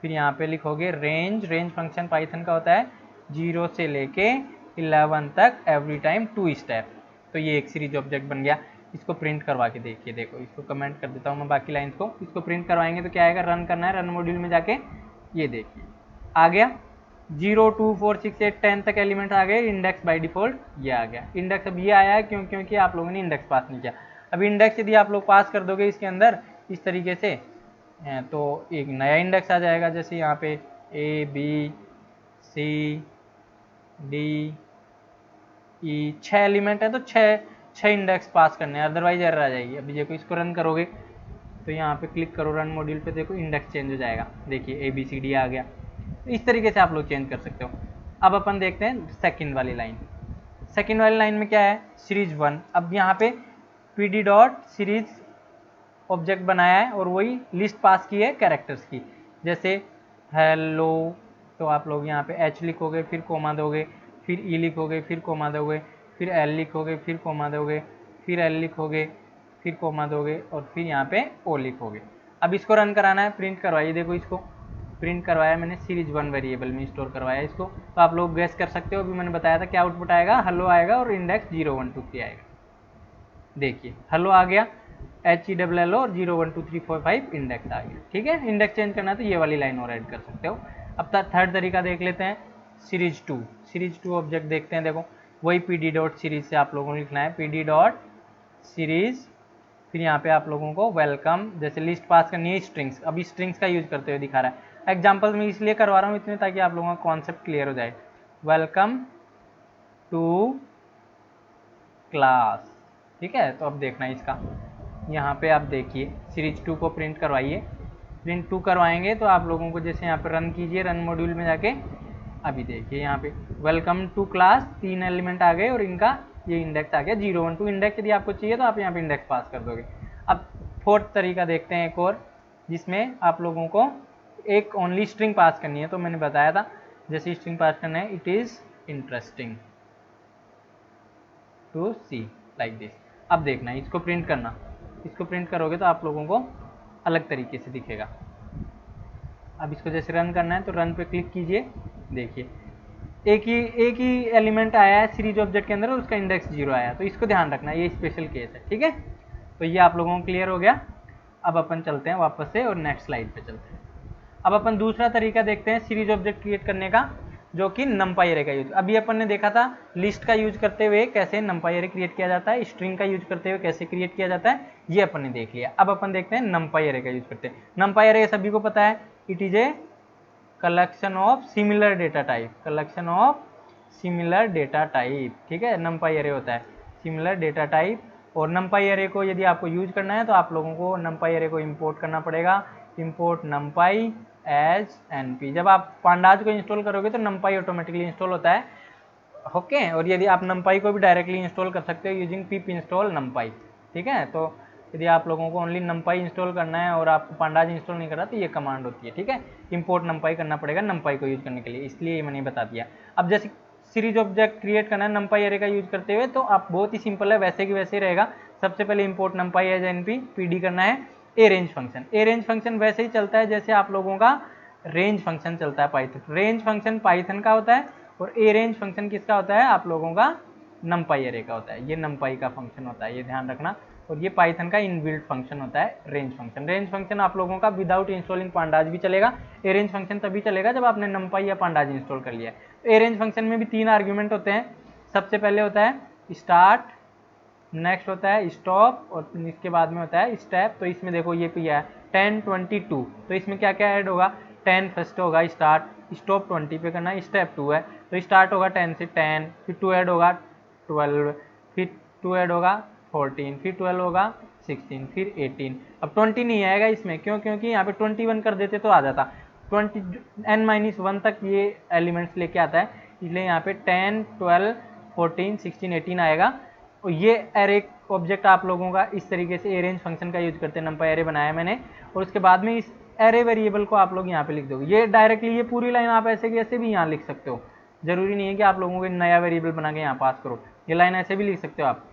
फिर यहाँ पे लिखोगे रेंज। रेंज फंक्शन पाइथन का होता है 0 से लेके 11 तक एवरी टाइम 2 स्टेप। तो ये एक सीरीज ऑब्जेक्ट बन गया। इसको प्रिंट करवा के देखिए, देखो इसको कमेंट कर देता हूँ मैं बाकी लाइन्स को। इसको प्रिंट करवाएंगे तो क्या आएगा, रन करना है, रन मॉड्यूल में जाके ये देखिए आ गया 0 2 4 6 8 10 तक एलिमेंट आ गए। इंडेक्स बाय डिफॉल्ट ये आ गया। इंडेक्स अब ये आया है क्योंकि आप लोगों ने इंडेक्स पास नहीं किया। अब इंडेक्स यदि आप लोग पास कर दोगे इसके अंदर इस तरीके से तो एक नया इंडेक्स आ जाएगा। जैसे यहाँ पे A B C D E 6 element है तो 6 इंडेक्स पास करने हैं, अदरवाइज एरर आ जाएगी। अभी देखो इसको रन करोगे तो यहाँ पे क्लिक करो रन मॉड्यूल पे, देखो इंडेक्स चेंज हो जाएगा। देखिए ABCD आ गया। इस तरीके से आप लोग चेंज कर सकते हो। अब अपन देखते हैं सेकंड वाली लाइन। सेकंड वाली लाइन में क्या है, सीरीज 1। अब यहाँ पे PD डॉट सीरीज ऑब्जेक्ट बनाया है और वही लिस्ट पास की है कैरेक्टर्स की। जैसे हेलो तो आप लोग यहाँ पे H लिखोगे, फिर कोमा दोगे, फिर E लिखोगे, फिर कोमा दोगे, फिर L लिखोगे, फिर कोमा दोगे, फिर L लिखोगे, फिर कोमा दोगे और फिर यहाँ पे O लिखोगे। अब इसको रन कराना है, प्रिंट करवाइए। देखो इसको प्रिंट करवाया मैंने, सीरीज 1 वेरिएबल में स्टोर करवाया इसको। तो आप लोग गेस कर सकते हो, अभी मैंने बताया था क्या आउटपुट आएगा, हेलो आएगा और इंडेक्स 0 1 2 3 आएगा। देखिए हेलो आ गया, HELL और 0 1 2 3 4 5 इंडेक्स आ गया। ठीक है, इंडेक्स चेंज करना है तो ये वाली लाइन और ऐड कर सकते हो। अब थर्ड तरीका देख लेते हैं, सीरीज 2। सीरीज 2 ऑब्जेक्ट देखते हैं। देखो वही PD डॉट सीरीज से आप लोगों को लिखना है, PD डॉट सीरीज। फिर यहाँ पे आप लोगों को वेलकम, जैसे लिस्ट पास करनी है स्ट्रिंग्स। अभी स्ट्रिंग्स का यूज करते हुए दिखा रहा है। एग्जाम्पल में इसलिए करवा रहा हूँ इतने ताकि आप लोगों का कॉन्सेप्ट क्लियर हो जाए। Welcome to class. ठीक है, तो अब देखना है इसका, यहाँ पे आप देखिए सीरीज 2 को प्रिंट करवाइए। प्रिंट 2 करवाएंगे तो आप लोगों को जैसे यहाँ पे रन कीजिए, रन मॉड्यूल में जाके अभी देखिए यहाँ पे वेलकम टू क्लास 3 एलिमेंट आ गए और इनका ये इंडेक्स आ गया 0 1 2 इंडेक्स। यदि आपको चाहिए तो आप यहाँ पे इंडेक्स पास कर दोगे। अब फोर्थ तरीका देखते हैं एक और, जिसमें आप लोगों को एक ओनली स्ट्रिंग पास करनी है। तो मैंने बताया था जैसे स्ट्रिंग पास करना है, it is interesting to see like this. अब देखना है इसको प्रिंट करना। इसको प्रिंट करोगे तो आप लोगों को अलग तरीके से दिखेगा। अब इसको जैसे रन करना है तो रन पे क्लिक कीजिए। देखिए एक ही एलिमेंट आया है सीरीज ऑब्जेक्ट के अंदर और उसका इंडेक्स 0 आया, तो इसको ध्यान रखना, ये स्पेशल केस है। ठीक है, तो ये आप लोगों को क्लियर हो गया। अब अपन चलते हैं वापस से और नेक्स्ट स्लाइड पे चलते हैं। अब अपन दूसरा तरीका देखते हैं सीरीज ऑब्जेक्ट क्रिएट करने का, जो कि नंपाई एरे का यूज। अभी अपन ने देखा था लिस्ट का यूज करते हुए कैसे नंपाई एरे क्रिएट किया जाता है, स्ट्रिंग का यूज करते हुए कैसे क्रिएट किया जाता है, ये अपन ने देख लिया। अब अपन देखते हैं नंपाई एरे का यूज करते हैं। नंपाई एरे सभी को पता है, it is a collection of similar data type. Collection of similar data type. ठीक है, नंपाई एरे होता है सिमिलर डेटा टाइप। और नंपाई एरे को यदि आपको यूज करना है तो आप लोगों को नंपाई एरे को इंपोर्ट करना पड़ेगा। Import numpy as NP। जब आप पांडाज को इंस्टॉल करोगे तो नंपाई ऑटोमेटिकली इंस्टॉल होता है। ओके, और यदि आप नंपाई को भी डायरेक्टली इंस्टॉल कर सकते हो यूजिंग पिप इंस्टॉल नंपाई। ठीक है, तो यदि आप लोगों को ओनली नंपाई इंस्टॉल करना है और आपको पांडाज इंस्टॉल नहीं करना तो ये कमांड होती है। ठीक है, इंपोर्ट नंपाई करना पड़ेगा नंपाई को यूज करने के लिए, इसलिए ये मैंने बता दिया। अब जैसे सीरीज ऑब्जेक्ट क्रिएट करना है नंपाई एरे का यूज करते हुए, तो आप बहुत ही सिंपल है, वैसे की वैसे ही रहेगा। सबसे पहले import numpy as NP, PD करना है a range function. A range function वैसे ही चलता है जैसे आप लोगों का रेंज फंक्शन चलता है पाइथन। रेंज फंक्शन पाइथन का होता है और ए रेंज फंक्शन किसका होता है, आप लोगों का नंपाई एरे का होता है। ये नंपाई का फंक्शन होता है, ये ध्यान रखना। और ये पाइथन का इनबिल्ट फंक्शन होता है रेंज फंक्शन। रेंज फंक्शन आप लोगों का विदाउट इंस्टॉलिंग पांडाज भी चलेगा। ए रेंज फंक्शन तभी चलेगा जब आपने नंपाई या पांडाज इंस्टॉल कर लिया है। तो ए रेंज फंक्शन में भी 3 आर्ग्यूमेंट होते हैं। सबसे पहले होता है स्टार्ट, नेक्स्ट होता है स्टॉप और इसके बाद में होता है स्टेप। तो इसमें देखो ये पिया है 10 22, तो इसमें क्या क्या ऐड होगा, 10 फर्स्ट होगा स्टार्ट, स्टॉप 20 पे करना है, स्टेप 2 है तो स्टार्ट होगा 10 से 10, फिर 2 ऐड होगा 12, फिर 2 ऐड होगा 14, फिर 12 होगा 16, फिर 18। अब 20 नहीं आएगा इसमें, क्यों, क्योंकि यहाँ पे 21 कर देते तो आ जाता। 20n-1 तक ये एलिमेंट्स लेके आता है, इसलिए यहाँ पे 10 12 14 16 18 आएगा। और ये एरे ऑब्जेक्ट आप लोगों का इस तरीके से ए रेंज फंक्शन का यूज करते हैं। नंपाई एरे बनाया मैंने और उसके बाद में इस एरे वेरिएबल को आप लोग यहाँ पे लिख दोगे। ये डायरेक्टली ये पूरी लाइन आप ऐसे की ऐसे भी यहाँ लिख सकते हो, जरूरी नहीं है कि आप लोगों को नया वेरिएबल बना के यहाँ पास करो। ये लाइन ऐसे भी लिख सकते हो आप,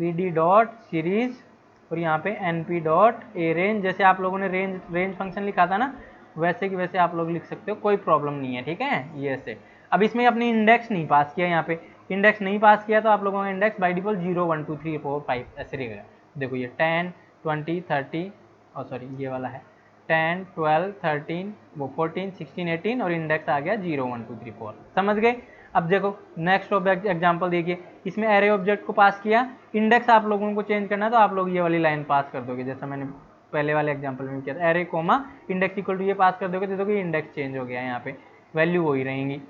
PD डॉट सीरीज और यहाँ पे NP डॉट ए रेंज। जैसे आप लोगों ने रेंज फंक्शन लिखा था ना, वैसे कि वैसे आप लोग लिख सकते हो, कोई प्रॉब्लम नहीं है, ठीक है। ये ऐसे अब इसमें अपनी इंडेक्स नहीं पास किया, यहाँ पे इंडेक्स नहीं पास किया तो आप लोगों का इंडेक्स बाई डिफॉल्ट 0 1 2 3 4 5 ऐसे रहेगा। देखो ये 10 20 30 और सॉरी ये वाला है 10 12 13 वो 14 16 18 और इंडेक्स आ गया 0 1 2 3 4। समझ गए। अब देखो नेक्स्ट ऑब्जेक्ट एग्जांपल देखिए, इसमें एरे ऑब्जेक्ट को पास किया, इंडेक्स आप लोगों को चेंज करना है तो आप लोग ये वाली लाइन पास कर दोगे, जैसा मैंने पहले वाले एग्जांपल में किया था, array comma index equal to ये पास कर दोगे तो देखो ये इंडेक्स चेंज हो गया, यहाँ पे वैल्यू वही रहेंगी,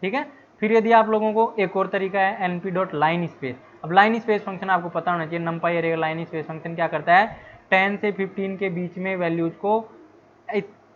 ठीक है। फिर यदि आप लोगों को एक और तरीका है np.line स्पेस। अब लाइन स्पेस फंक्शन आपको पता होना चाहिए, numpy एरे का लाइन स्पेस फंक्शन क्या करता है, 10 से 15 के बीच में वैल्यूज को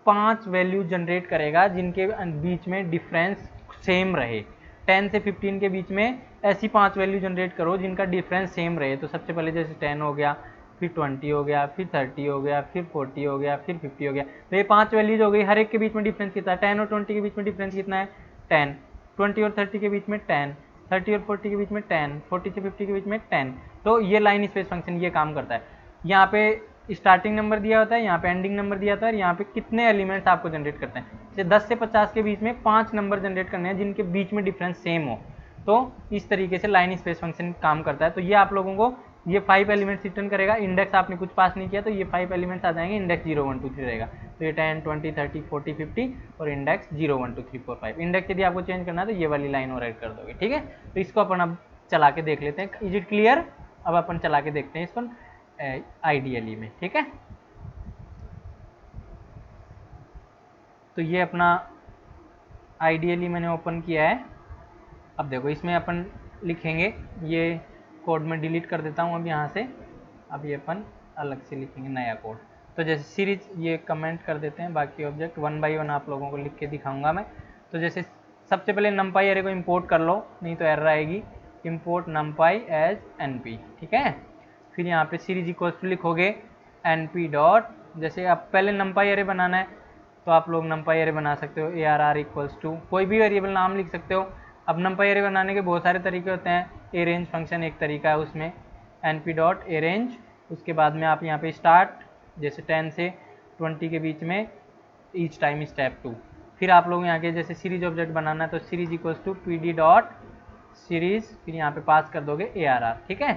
5 वैल्यू जनरेट करेगा जिनके बीच में डिफरेंस सेम रहे। 10 से 15 के बीच में ऐसी 5 वैल्यू जनरेट करो जिनका डिफरेंस सेम रहे। तो सबसे पहले जैसे 10 हो गया, फिर 20 हो गया, फिर 30 हो गया, फिर 40 हो गया, फिर 50 हो गया। तो ये 5 वैल्यूज हो गई, हर एक के बीच में डिफरेंस कितना है, 10 और 20 के बीच में डिफरेंस कितना है 10, 20 और 30 के बीच में 10, 30 और 40 के बीच में 10, 40 से 50 के बीच में 10। तो ये लाइन स्पेस फंक्शन ये काम करता है। यहाँ पे स्टार्टिंग नंबर दिया होता है, यहाँ पे एंडिंग नंबर दिया होता है और यहाँ पे कितने एलिमेंट्स आपको जनरेट करते हैं, जैसे 10 से 50 के बीच में 5 नंबर जनरेट करने हैं जिनके बीच में डिफरेंस सेम हो। तो इस तरीके से लाइन स्पेस फंक्शन काम करता है। तो ये आप लोगों को ये 5 एलिमेंट्स रिटर्न करेगा, इंडेक्स आपने कुछ पास नहीं किया तो ये 5 एलिमेंट्स आ जाएंगे, इंडेक्स 0 1 2 3 रहेगा। तो ये 10 20 30 40 50 और इंडेक्स 0 1 2 3 4 5। इंडेक्स यदि आपको चेंज करना है तो ये वाली लाइन और ऐड कर दोगे, ठीक है। तो इसको अपन अब चला के देख लेते हैं, इज इट क्लियर। अब अपन चला के देखते हैं इसको आइडियली में, ठीक है। तो ये अपना आइडियली मैंने ओपन किया है। अब देखो इसमें अपन लिखेंगे, ये कोड में डिलीट कर देता हूँ अब यहाँ से, अब ये अपन अलग से लिखेंगे नया कोड। तो जैसे सीरीज ये कमेंट कर देते हैं, बाकी ऑब्जेक्ट 1 बाई 1 आप लोगों को लिख के दिखाऊंगा मैं। तो जैसे सबसे पहले numpy एरे को इंपोर्ट कर लो, नहीं तो एरर आएगी, इंपोर्ट numpy एज np, ठीक है। फिर यहाँ पे सीरीज इक्वल टू लिखोगे np डॉट, जैसे आप पहले numpy एरे बनाना है तो आप लोग numpy एरे बना सकते हो, arr इक्वल्स टू कोई भी वेरिएबल नाम लिख सकते हो। अब numpy एरे बनाने के बहुत सारे तरीके होते हैं, अरेंज फंक्शन एक तरीका है उसमें, np डॉट अरेंज, उसके बाद में आप यहाँ पे स्टार्ट जैसे 10 से 20 के बीच में ईच टाइम स्टेप 2। फिर आप लोग यहाँ के जैसे सीरीज ऑब्जेक्ट बनाना है तो series equals to pd dot series, फिर यहाँ पे पास कर दोगे arr, ठीक है।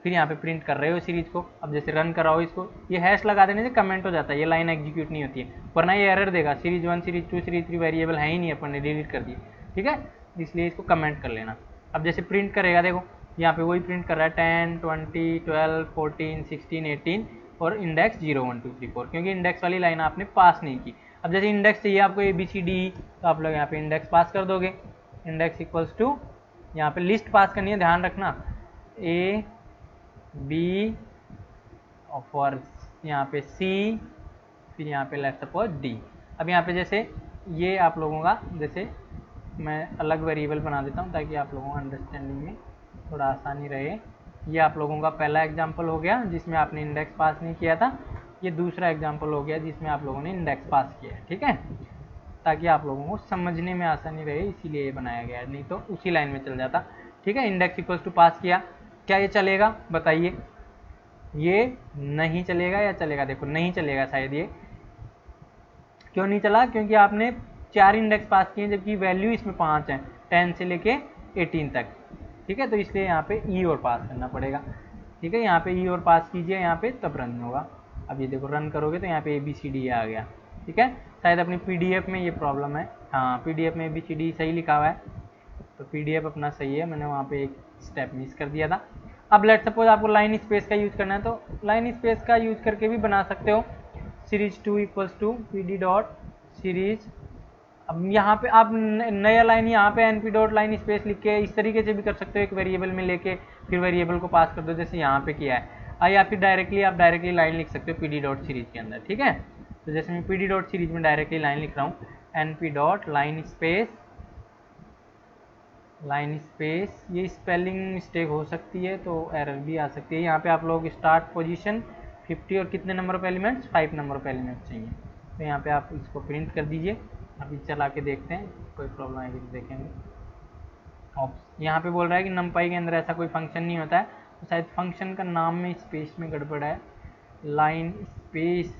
फिर यहाँ पे प्रिंट कर रहे हो सीरीज को, अब जैसे रन कराओ इसको, ये हैश लगा देने से कमेंट हो जाता है, ये लाइन एग्जीक्यूट नहीं होती है, वरना ये एरर देगा, सीरीज 1 सीरीज 2 सीरीज 3 वेरिएबल है ही नहीं, अपन ने डिलीट कर दिए, ठीक है। इसलिए इसको कमेंट कर लेना। अब जैसे प्रिंट करेगा, देखो यहाँ पे वही प्रिंट कर रहा है 10 20 12 14 16 18 और इंडेक्स 0 1 2 3 4, क्योंकि इंडेक्स वाली लाइन आपने पास नहीं की। अब जैसे इंडेक्स चाहिए आपको ABCD, तो आप लोग यहाँ पे इंडेक्स पास कर दोगे, इंडेक्स इक्वल्स टू यहाँ पे लिस्ट पास करनी है, ध्यान रखना, A B और फॉर यहाँ पे C, फिर यहाँ पे लेट्स सपोज D। अब यहाँ पे जैसे ये आप लोगों का, जैसे मैं अलग वेरिएबल बना देता हूँ ताकि आप लोगों को अंडरस्टैंडिंग में थोड़ा आसानी रहे। ये आप लोगों का पहला एग्जांपल हो गया जिसमें आपने इंडेक्स पास नहीं किया था, ये दूसरा एग्जांपल हो गया जिसमें आप लोगों ने इंडेक्स पास किया है, ठीक है, ताकि आप लोगों को समझने में आसानी रहे, इसीलिए ये बनाया गया है, नहीं तो उसी लाइन में चल जाता, ठीक है। इंडेक्स इक्वल्स टू पास किया, क्या ये चलेगा बताइए, ये नहीं चलेगा या चलेगा, देखो नहीं चलेगा शायद, ये क्यों नहीं चला, क्योंकि आपने 4 इंडेक्स पास किए जबकि वैल्यू इसमें 5 है, 10 से लेके 18 तक, ठीक है। तो इसलिए यहाँ पे ई और पास करना पड़ेगा, ठीक है। यहाँ पे ई और पास कीजिए, यहाँ पे तब रन होगा। अब ये देखो रन करोगे तो यहाँ पे ABCD आ गया, ठीक है। शायद अपनी PDF में ये प्रॉब्लम है, हाँ PDF में ABCD सही लिखा हुआ है, तो PDF अपना सही है, मैंने वहाँ पे एक स्टेप मिस कर दिया था। अब लेट सपोज आपको लाइन स्पेस का यूज़ करना है तो लाइन स्पेस का यूज़ करके भी बना सकते हो, series 2 equals to PD dot series. अब यहाँ पे आप नया लाइन यहाँ पे np डॉट लाइन स्पेस लिख के इस तरीके से भी कर सकते हो, एक वेरिएबल में लेके फिर वेरिएबल को पास कर दो, जैसे यहाँ पे किया है, या फिर डायरेक्टली आप डायरेक्टली लाइन लिख सकते हो PD डॉट सीरीज के अंदर, ठीक है। तो जैसे मैं PD डॉट सीरीज में डायरेक्टली लाइन लिख रहा हूँ, np डॉट लाइन स्पेस, ये स्पेलिंग मिस्टेक हो सकती है तो एरर भी आ सकती है। यहाँ पे आप लोग स्टार्ट पोजीशन 50 और कितने number of elements, 5 number of elements चाहिए, तो यहाँ पे आप इसको प्रिंट कर दीजिए। अभी चला के देखते हैं, कोई प्रॉब्लम आएगी तो देखेंगे। और यहाँ पे बोल रहा है कि numpy के अंदर ऐसा कोई फंक्शन नहीं होता है, तो शायद फंक्शन का नाम में स्पेस में गड़बड़ है, लाइन स्पेस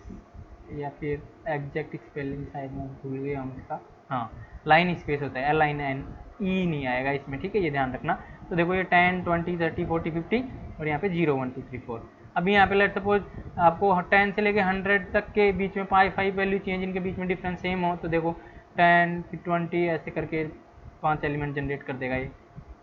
या फिर एग्जैक्ट स्पेलिंग शायद मैं भूल गया हूँ इसका, हाँ लाइन स्पेस होता है, LINE नहीं आएगा इसमें, ठीक है, ये ध्यान रखना। तो देखो ये 10, 20, 30, 40, 50 और यहाँ पे 0, 1, 2, 3, 4। अभी यहाँ पे लेट सपोज आपको 10 से लेके 100 तक के बीच में 5 वैल्यू चाहिए जिनके बीच में डिफरेंस सेम हो, तो देखो 10 फिर 20 ऐसे करके 5 एलिमेंट जनरेट कर देगा ये।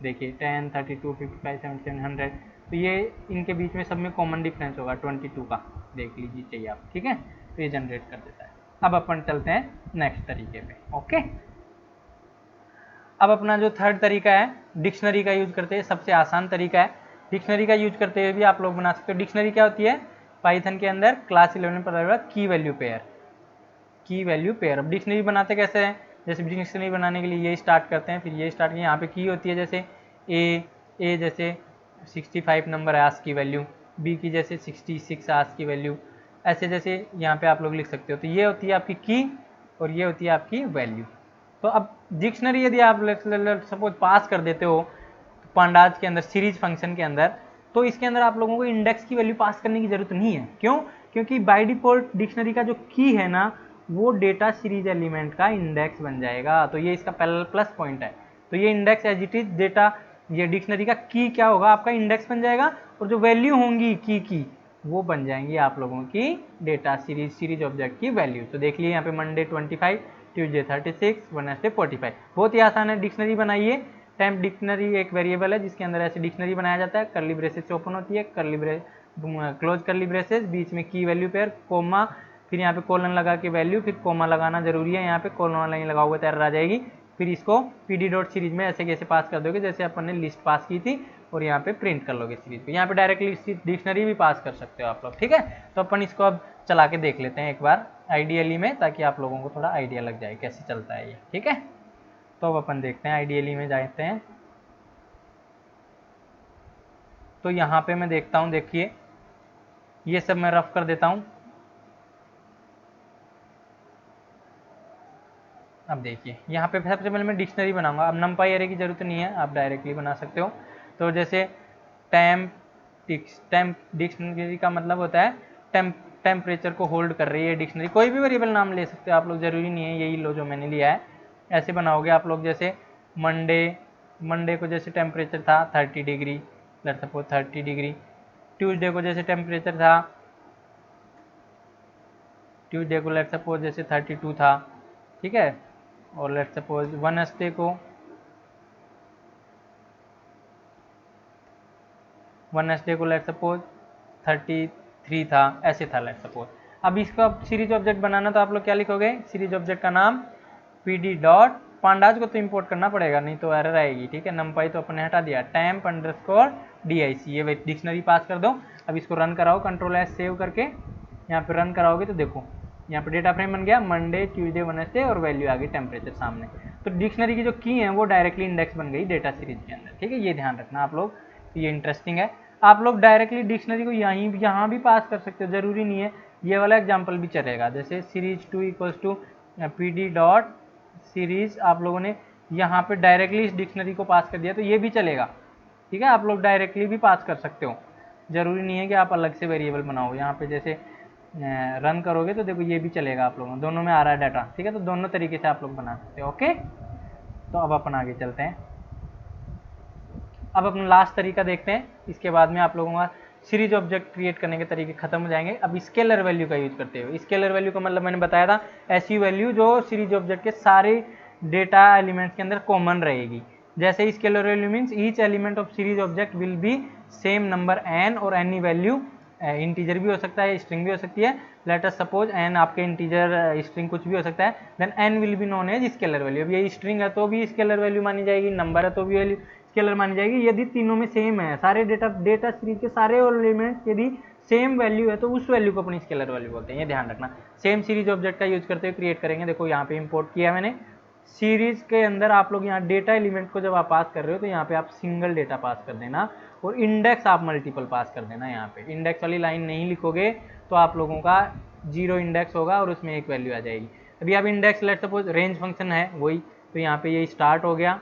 देखिए 10, 32, 55, 77, 100, तो ये इनके बीच में सब में कॉमन डिफरेंस होगा 22 का, देख लीजिए चाहिए आप, ठीक है, तो ये जनरेट कर देता है। अब अपन चलते हैं नेक्स्ट तरीके पे। ओके, अब अपना जो थर्ड तरीका है डिक्शनरी का यूज करते हैं, सबसे आसान तरीका है। डिक्शनरी का यूज करते हुए भी आप लोग बना सकते हो। डिक्शनरी क्या होती है, पाइथन के अंदर क्लास 11 में पता लगा की वैल्यू पेयर, की वैल्यू पेयर। अब डिक्शनरी बनाते कैसे हैं, जैसे डिक्शनरी बनाने के लिए ये स्टार्ट करते हैं, फिर ये स्टार्ट यहाँ पे की होती है, जैसे ए जैसे 65 नंबर है आस्क की वैल्यू, बी की जैसे 66 आस्क की वैल्यू, ऐसे जैसे यहाँ पे आप लोग लिख सकते हो। तो ये होती है आपकी की और ये होती है आपकी वैल्यू। तो अब डिक्शनरी यदि आप सपोज पास कर देते हो पांडाज के अंदर सीरीज फंक्शन के अंदर, तो इसके अंदर आप लोगों को इंडेक्स की वैल्यू पास करने की जरूरत नहीं है। क्यों? क्योंकि बाय डिफॉल्ट डिक्शनरी का जो की है ना, वो डेटा सीरीज एलिमेंट का इंडेक्स बन जाएगा। तो ये इसका पहला प्लस पॉइंट है। तो ये index as it is data, ये डिक्शनरी का की क्या होगा, आपका इंडेक्स बन जाएगा, और जो वैल्यू होंगी की वो बन जाएंगी आप लोगों की डेटा सीरीज ऑब्जेक्ट की वैल्यू। तो देख लिए यहाँ पे मंडे 25, ट्यूजडे 36, वेडनेसडे 45। बहुत ही आसान है, डिक्शनरी बनाइए। टेम्प डिक्शनरी एक वेरिएबल है जिसके अंदर ऐसे डिक्शनरी बनाया जाता है, करली ब्रेसेस ओपन होती है, क्लोज करली ब्रेसेस, बीच में की वैल्यू पेयर, कोमा, फिर यहाँ पे कोलन लगा के वैल्यू, फिर कोमा लगाना जरूरी है, यहाँ पे कोलन नहीं लगा हुआ तो एरर आ जाएगी। फिर इसको pd डॉट सीरीज में ऐसे कैसे पास कर दोगे, जैसे अपन ने लिस्ट पास की थी, और यहाँ पे प्रिंट कर लोगे सीरीज पे। यहाँ पे डायरेक्टली डिक्शनरी भी पास कर सकते हो आप लोग, ठीक है। तो अपन इसको अब चला के देख लेते हैं एक बार आइडियली में, ताकि आप लोगों को थोड़ा आइडिया लग जाए कैसे चलता है ये, ठीक है। तो अब अपन देखते हैं आइडियली में जाते हैं। तो यहाँ पे मैं देखता हूँ, देखिए ये सब मैं रफ कर देता हूँ। अब देखिए यहाँ पे सबसे पहले मैं डिक्शनरी बनाऊंगा। अब नंपाई एरे की जरूरत नहीं है, आप डायरेक्टली बना सकते हो। तो जैसे टेम्प डिक्शनरी का मतलब होता है टेम्परेचर को होल्ड कर रही है डिक्शनरी। कोई भी वेरिएबल नाम ले सकते हो आप लोग, जरूरी नहीं है यही लो जो मैंने लिया है। ऐसे बनाओगे आप लोग, जैसे मंडे को जैसे टेम्परेचर था 30 degree, let's suppose 30 degree. Tuesday को जैसे टेम्परेचर था, ट्यूसडे को लेट्स सपोज जैसे 32 था, ठीक है। और लेट्स सपोज वेडनेसडे को लेट्स सपोज 33 था, ऐसे था लेट्स सपोज। अब इसका सीरीज ऑब्जेक्ट बनाना, तो आप लोग क्या लिखोगे, सीरीज ऑब्जेक्ट का नाम pd डॉट, पांडाज को तो इंपोर्ट करना पड़ेगा नहीं तो एरर आएगी, ठीक है। नंपाई तो अपने हटा दिया, टेम्प अंडरस्कोर dic, ये डिक्शनरी पास कर दो। अब इसको रन कराओ, कंट्रोल एस सेव करके यहाँ पे रन कराओगे तो देखो यहाँ पे डेटा फ्रेम बन गया, मंडे, ट्यूसडे, वेडनेसडे, और वैल्यू आ गई टेम्परेचर सामने। तो डिक्शनरी की जो की है वो डायरेक्टली इंडेक्स बन गई डेटा सीरीज के अंदर, ठीक है। ये ध्यान रखना आप लोग, ये इंटरेस्टिंग है। आप लोग डायरेक्टली डिक्शनरी को यहाँ भी पास कर सकते हो, जरूरी नहीं है। ये वाला एग्जाम्पल भी चलेगा, जैसे series 2 equals to pd dot series, आप लोगों ने यहाँ पे डायरेक्टली इस डिक्शनरी को पास कर दिया तो ये भी चलेगा, ठीक है। आप लोग डायरेक्टली भी पास कर सकते हो, जरूरी नहीं है कि आप अलग से वेरिएबल बनाओ। यहाँ पे जैसे रन करोगे तो देखो ये भी चलेगा, आप लोगों दोनों में आ रहा है डाटा, ठीक है। तो दोनों तरीके से आप लोग बना सकते हो, ओके। तो अब अपन आगे चलते हैं। अब अपना लास्ट तरीका देखते हैं, इसके बाद में आप लोगों का सीरीज ऑब्जेक्ट क्रिएट करने के तरीके खत्म हो जाएंगे। अब स्केलर वैल्यू का यूज करते हुए, स्केलर वैल्यू का मतलब मैंने बताया था ऐसी वैल्यू जो सीरीज ऑब्जेक्ट के सारे डेटा एलिमेंट्स के अंदर कॉमन रहेगी। जैसे scalar value means each element of series object will be same number n और एनी वैल्यू, इंटीजर भी हो सकता है, स्ट्रिंग भी हो सकती है। लेट अस सपोज n आपके इंटीजर स्ट्रिंग कुछ भी हो सकता है, then n will be known as scalar value. अब ये स्ट्रिंग है तो भी स्केलर वैल्यू मानी जाएगी, नंबर है तो भी वैल्यू स्केलर मानी जाएगी। यदि तीनों में सेम है, सारे डेटा सीरीज के सारे एलिमेंट्स यदि सेम वैल्यू है तो उस वैल्यू को अपनी स्केलर वैल्यू बोलते हैं, ये ध्यान रखना। सेम सीरीज ऑब्जेक्ट का यूज करते हुए क्रिएट करेंगे। देखो यहाँ पे इंपोर्ट किया मैंने सीरीज के अंदर, आप लोग यहाँ डेटा एलिमेंट को जब आप पास कर रहे हो तो यहाँ पे आप सिंगल डेटा पास कर देना, और इंडेक्स आप मल्टीपल पास कर देना। यहाँ पे इंडेक्स वाली लाइन नहीं लिखोगे तो आप लोगों का 0 इंडेक्स होगा और उसमें एक वैल्यू आ जाएगी। अभी आप index let suppose range function है वही, तो यहाँ पे ये स्टार्ट हो गया,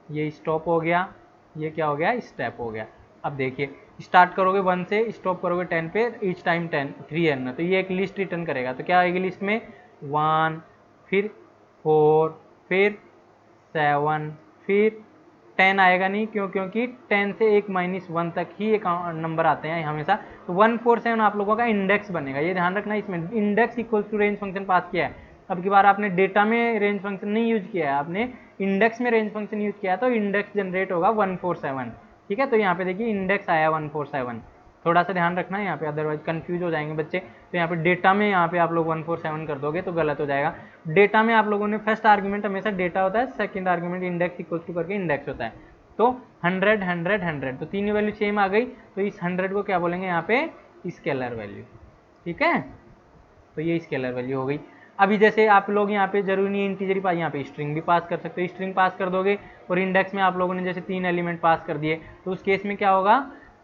ये स्टॉप हो गया, ये क्या हो गया, स्टेप हो गया। अब देखिए स्टार्ट करोगे 1 से, स्टॉप करोगे 10 पे, ईच टाइम 3 है ना, तो ये एक लिस्ट रिटर्न करेगा। तो क्या आएगी लिस्ट में 1, फिर 4, फिर 7, फिर 10 आएगा नहीं, क्यों? क्योंकि 10 से एक -1 तक ही एक नंबर आते हैं हमेशा। तो 147 आप लोगों का इंडेक्स बनेगा, ये ध्यान रखना। इसमें index equal to range function pass किया है। अब की बार आपने डेटा में रेंज फंक्शन नहीं यूज किया है, आपने इंडेक्स में रेंज फंक्शन यूज किया है, तो इंडेक्स जनरेट होगा 147। ठीक है, तो यहाँ पे देखिए इंडेक्स आया 147, थोड़ा सा ध्यान रखना है यहाँ पे, अदरवाइज कंफ्यूज हो जाएंगे बच्चे। तो यहाँ पे डेटा में यहाँ पे आप लोग 147 कर दोगे तो गलत हो जाएगा। डेटा में आप लोगों ने फर्स्ट आर्ग्यूमेंट हमेशा डेटा होता है, second argument index equal to करके इंडेक्स होता है। तो 100 100 100, तो तीनों वैल्यू सेम आ गई, तो इस 100 को क्या बोलेंगे यहाँ पे, स्केलर वैल्यू। ठीक है, तो ये स्केलर वैल्यू हो गई। अभी जैसे आप लोग यहाँ पे जरूरी नहीं इंटीजर ही पास, यहाँ पे स्ट्रिंग भी पास कर सकते हो, स्ट्रिंग पास कर दोगे और इंडेक्स में आप लोगों ने जैसे 3 एलिमेंट पास कर दिए, तो उस केस में क्या होगा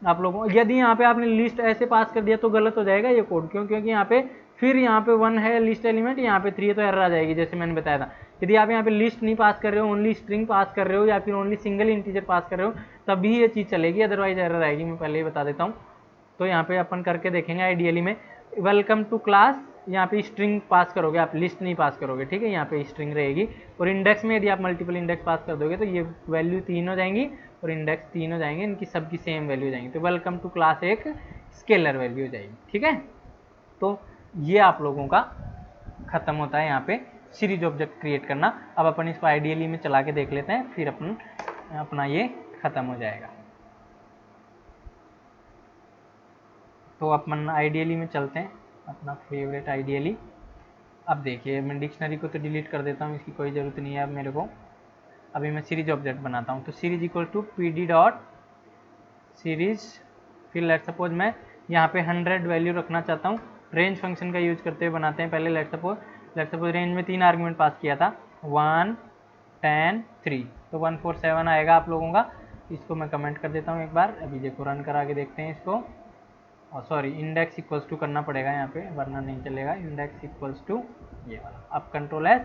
आप लोगों, यदि यहाँ पे आपने लिस्ट ऐसे पास कर दिया तो गलत हो जाएगा ये कोड। क्यों? क्योंकि यहाँ पे फिर यहाँ पे 1 है लिस्ट एलिमेंट, यहाँ पे 3 है, तो एरर आ जाएगी जैसे मैंने बताया था। यदि आप यहाँ पे लिस्ट नहीं पास कर रहे हो, ओनली स्ट्रिंग पास कर रहे हो या फिर ओनली सिंगल इंटीजर पास कर रहे हो, तभी ये चीज़ चलेगी, अदरवाइज एरर आएगी। मैं पहले ही बता देता हूँ। तो यहाँ पे अपन करके देखेंगे आइडियली में। वेलकम टू क्लास, यहाँ पे स्ट्रिंग पास करोगे आप, लिस्ट नहीं पास करोगे। ठीक है, यहाँ पे स्ट्रिंग रहेगी। और इंडेक्स में यदि आप मल्टीपल इंडेक्स पास कर दोगे तो ये वैल्यू 3 हो जाएंगी और इंडेक्स 3 हो जाएंगे, इनकी सबकी सेम वैल्यू हो जाएंगी। तो वेलकम टू क्लास एक स्केलर वैल्यू हो जाएगी। ठीक है, तो ये आप लोगों का खत्म होता है यहाँ पे सीरीज ऑब्जेक्ट क्रिएट करना। अब अपन इसको आइडियली में चला के देख लेते हैं, फिर अपना ये खत्म हो जाएगा। तो अपन आइडियली में चलते हैं, अपना फेवरेट आइडियली। अब देखिए मैं डिक्शनरी को तो डिलीट कर देता हूँ, इसकी कोई ज़रूरत नहीं है अब मेरे को। अभी मैं सीरीज ऑब्जेक्ट बनाता हूँ। तो series equal to pd dot series, फिर लेट सपोज मैं यहाँ पे 100 वैल्यू रखना चाहता हूँ। रेंज फंक्शन का यूज करते हुए बनाते हैं पहले। लेट सपोज रेंज में 3 आर्गुमेंट पास किया था, 1, 10, 3, तो 147 आएगा आप लोगों का। इसको मैं कमेंट कर देता हूँ एक बार। अभी देखो रन करा के देखते हैं इसको। और सॉरी, इंडेक्स इक्वल्स टू करना पड़ेगा यहाँ पे, वरना नहीं चलेगा। इंडेक्स इक्वल्स टू ये वाला। अब कंट्रोल एस,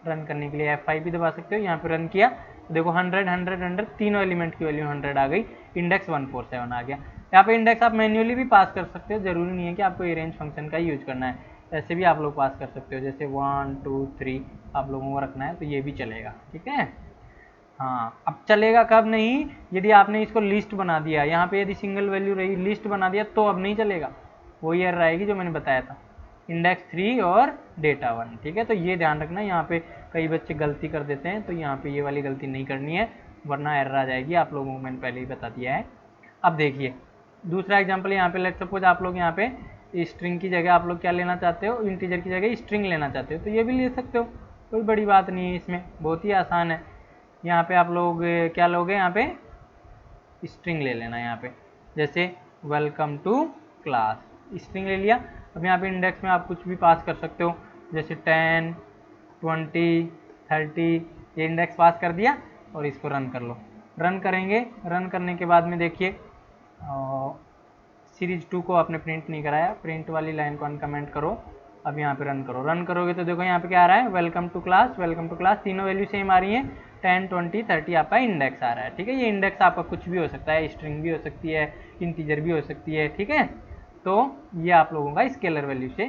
रन करने के लिए F5 भी दबा सकते हो। यहाँ पे रन किया तो देखो 100 100 100 तीनों एलिमेंट की वैल्यू 100 आ गई, इंडेक्स 147 आ गया। यहाँ पे इंडेक्स आप मैन्युअली भी पास कर सकते हो, जरूरी नहीं है कि आपको ये रेंज फंक्शन का यूज करना है, ऐसे भी आप लोग पास कर सकते हो। जैसे 1 2 3 आप लोगों को रखना है तो ये भी चलेगा। ठीक है, हाँ। अब चलेगा कब नहीं, यदि आपने इसको लिस्ट बना दिया। यहाँ पे यदि सिंगल वैल्यू रही, लिस्ट बना दिया तो अब नहीं चलेगा, वो एरर आएगी जो मैंने बताया था, इंडेक्स 3 और डेटा 1। ठीक है, तो ये ध्यान रखना। यहाँ पे कई बच्चे गलती कर देते हैं, तो यहाँ पे ये वाली गलती नहीं करनी है, वरना एरर आ जाएगी। आप लोगों को मैंने पहले ही बता दिया है। अब देखिए दूसरा एग्जाम्पल, यहाँ पे लेट सपोज आप लोग यहाँ पे स्ट्रिंग की जगह आप लोग क्या लेना चाहते हो, इंटीजर की जगह स्ट्रिंग लेना चाहते हो, तो ये भी ले सकते हो, कोई बड़ी बात नहीं है इसमें, बहुत ही आसान है। यहाँ पे आप लोग क्या लोगे, यहाँ पे स्ट्रिंग ले लेना। यहाँ पे जैसे वेलकम टू क्लास, स्ट्रिंग ले लिया। अब यहाँ पे इंडेक्स में आप कुछ भी पास कर सकते हो, जैसे 10 20 30, ये इंडेक्स पास कर दिया और इसको रन कर लो। रन करेंगे, रन करने के बाद में देखिए सीरीज 2 को आपने प्रिंट नहीं कराया, प्रिंट वाली लाइन को अनकमेंट करो। अब यहाँ पे रन करो, रन करोगे तो देखो यहाँ पे क्या आ रहा है, welcome to class, welcome to class, तीनों वैल्यू सेम आ रही है, 10 20 30 आपका इंडेक्स आ रहा है। ठीक है, ये इंडेक्स आपका कुछ भी हो सकता है, स्ट्रिंग भी हो सकती है, इंटीजर भी हो सकती है। ठीक है, तो ये आप लोगों का स्केलर वैल्यू से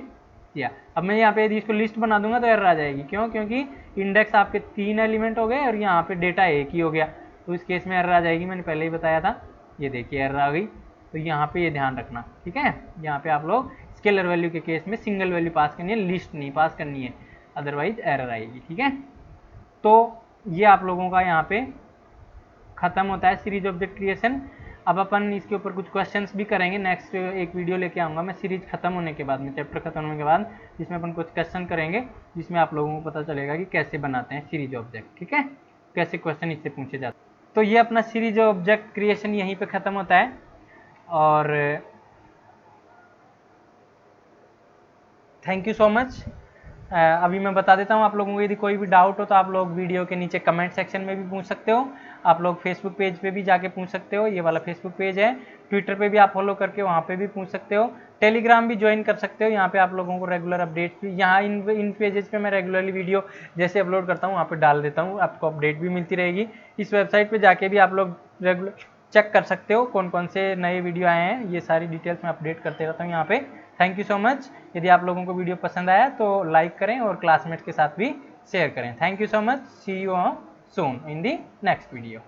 दिया। अब मैं यहाँ पे यदि इसको लिस्ट बना दूंगा तो एरर आ जाएगी। क्यों? क्योंकि इंडेक्स आपके 3 एलिमेंट हो गए और यहाँ पे डेटा एक ही हो गया, तो इस केस में एरर आ जाएगी, मैंने पहले ही बताया था। ये देखिए एरर आ गई, तो यहाँ पे ये ध्यान रखना। ठीक है, यहाँ पे आप लोग स्केलर वैल्यू के केस में सिंगल वैल्यू पास करनी है, लिस्ट नहीं पास करनी है, अदरवाइज एरर आएगी। ठीक है, तो ये आप लोगों का यहाँ पे खत्म होता है सीरीज ऑब्जेक्ट क्रिएशन। अब अपन इसके ऊपर कुछ क्वेश्चंस भी करेंगे, नेक्स्ट एक वीडियो लेके आऊँगा मैं सीरीज खत्म होने के बाद में, चैप्टर खत्म होने के बाद, जिसमें अपन कुछ क्वेश्चन करेंगे, जिसमें आप लोगों को पता चलेगा कि कैसे बनाते हैं सीरीज ऑब्जेक्ट। ठीक है, कैसे क्वेश्चन इससे पूछे जाते हैं। तो ये अपना सीरीज ऑब्जेक्ट क्रिएशन यहीं पे ख़त्म होता है। और थैंक यू सो मच। अभी मैं बता देता हूँ आप लोगों को, यदि कोई भी डाउट हो तो आप लोग वीडियो के नीचे कमेंट सेक्शन में भी पूछ सकते हो। आप लोग फेसबुक पेज पे भी जाके पूछ सकते हो, ये वाला फेसबुक पेज है। ट्विटर पे भी आप फॉलो करके वहाँ पे भी पूछ सकते हो। टेलीग्राम भी ज्वाइन कर सकते हो, यहाँ पे आप लोगों को रेगुलर अपडेट्स भी, यहाँ इन पेजेस पे मैं रेगुलरली वीडियो जैसे अपलोड करता हूँ वहाँ पे डाल देता हूँ, आपको अपडेट भी मिलती रहेगी। इस वेबसाइट पर जाके भी आप लोग रेगुलर चेक कर सकते हो कौन कौन से नए वीडियो आए हैं, ये सारी डिटेल्स मैं अपडेट करते रहता हूँ यहाँ पे। Thank you so much. यदि आप लोगों को वीडियो पसंद आया तो लाइक करें और क्लासमेट के साथ भी शेयर करें। Thank you so much. See you soon in the next video.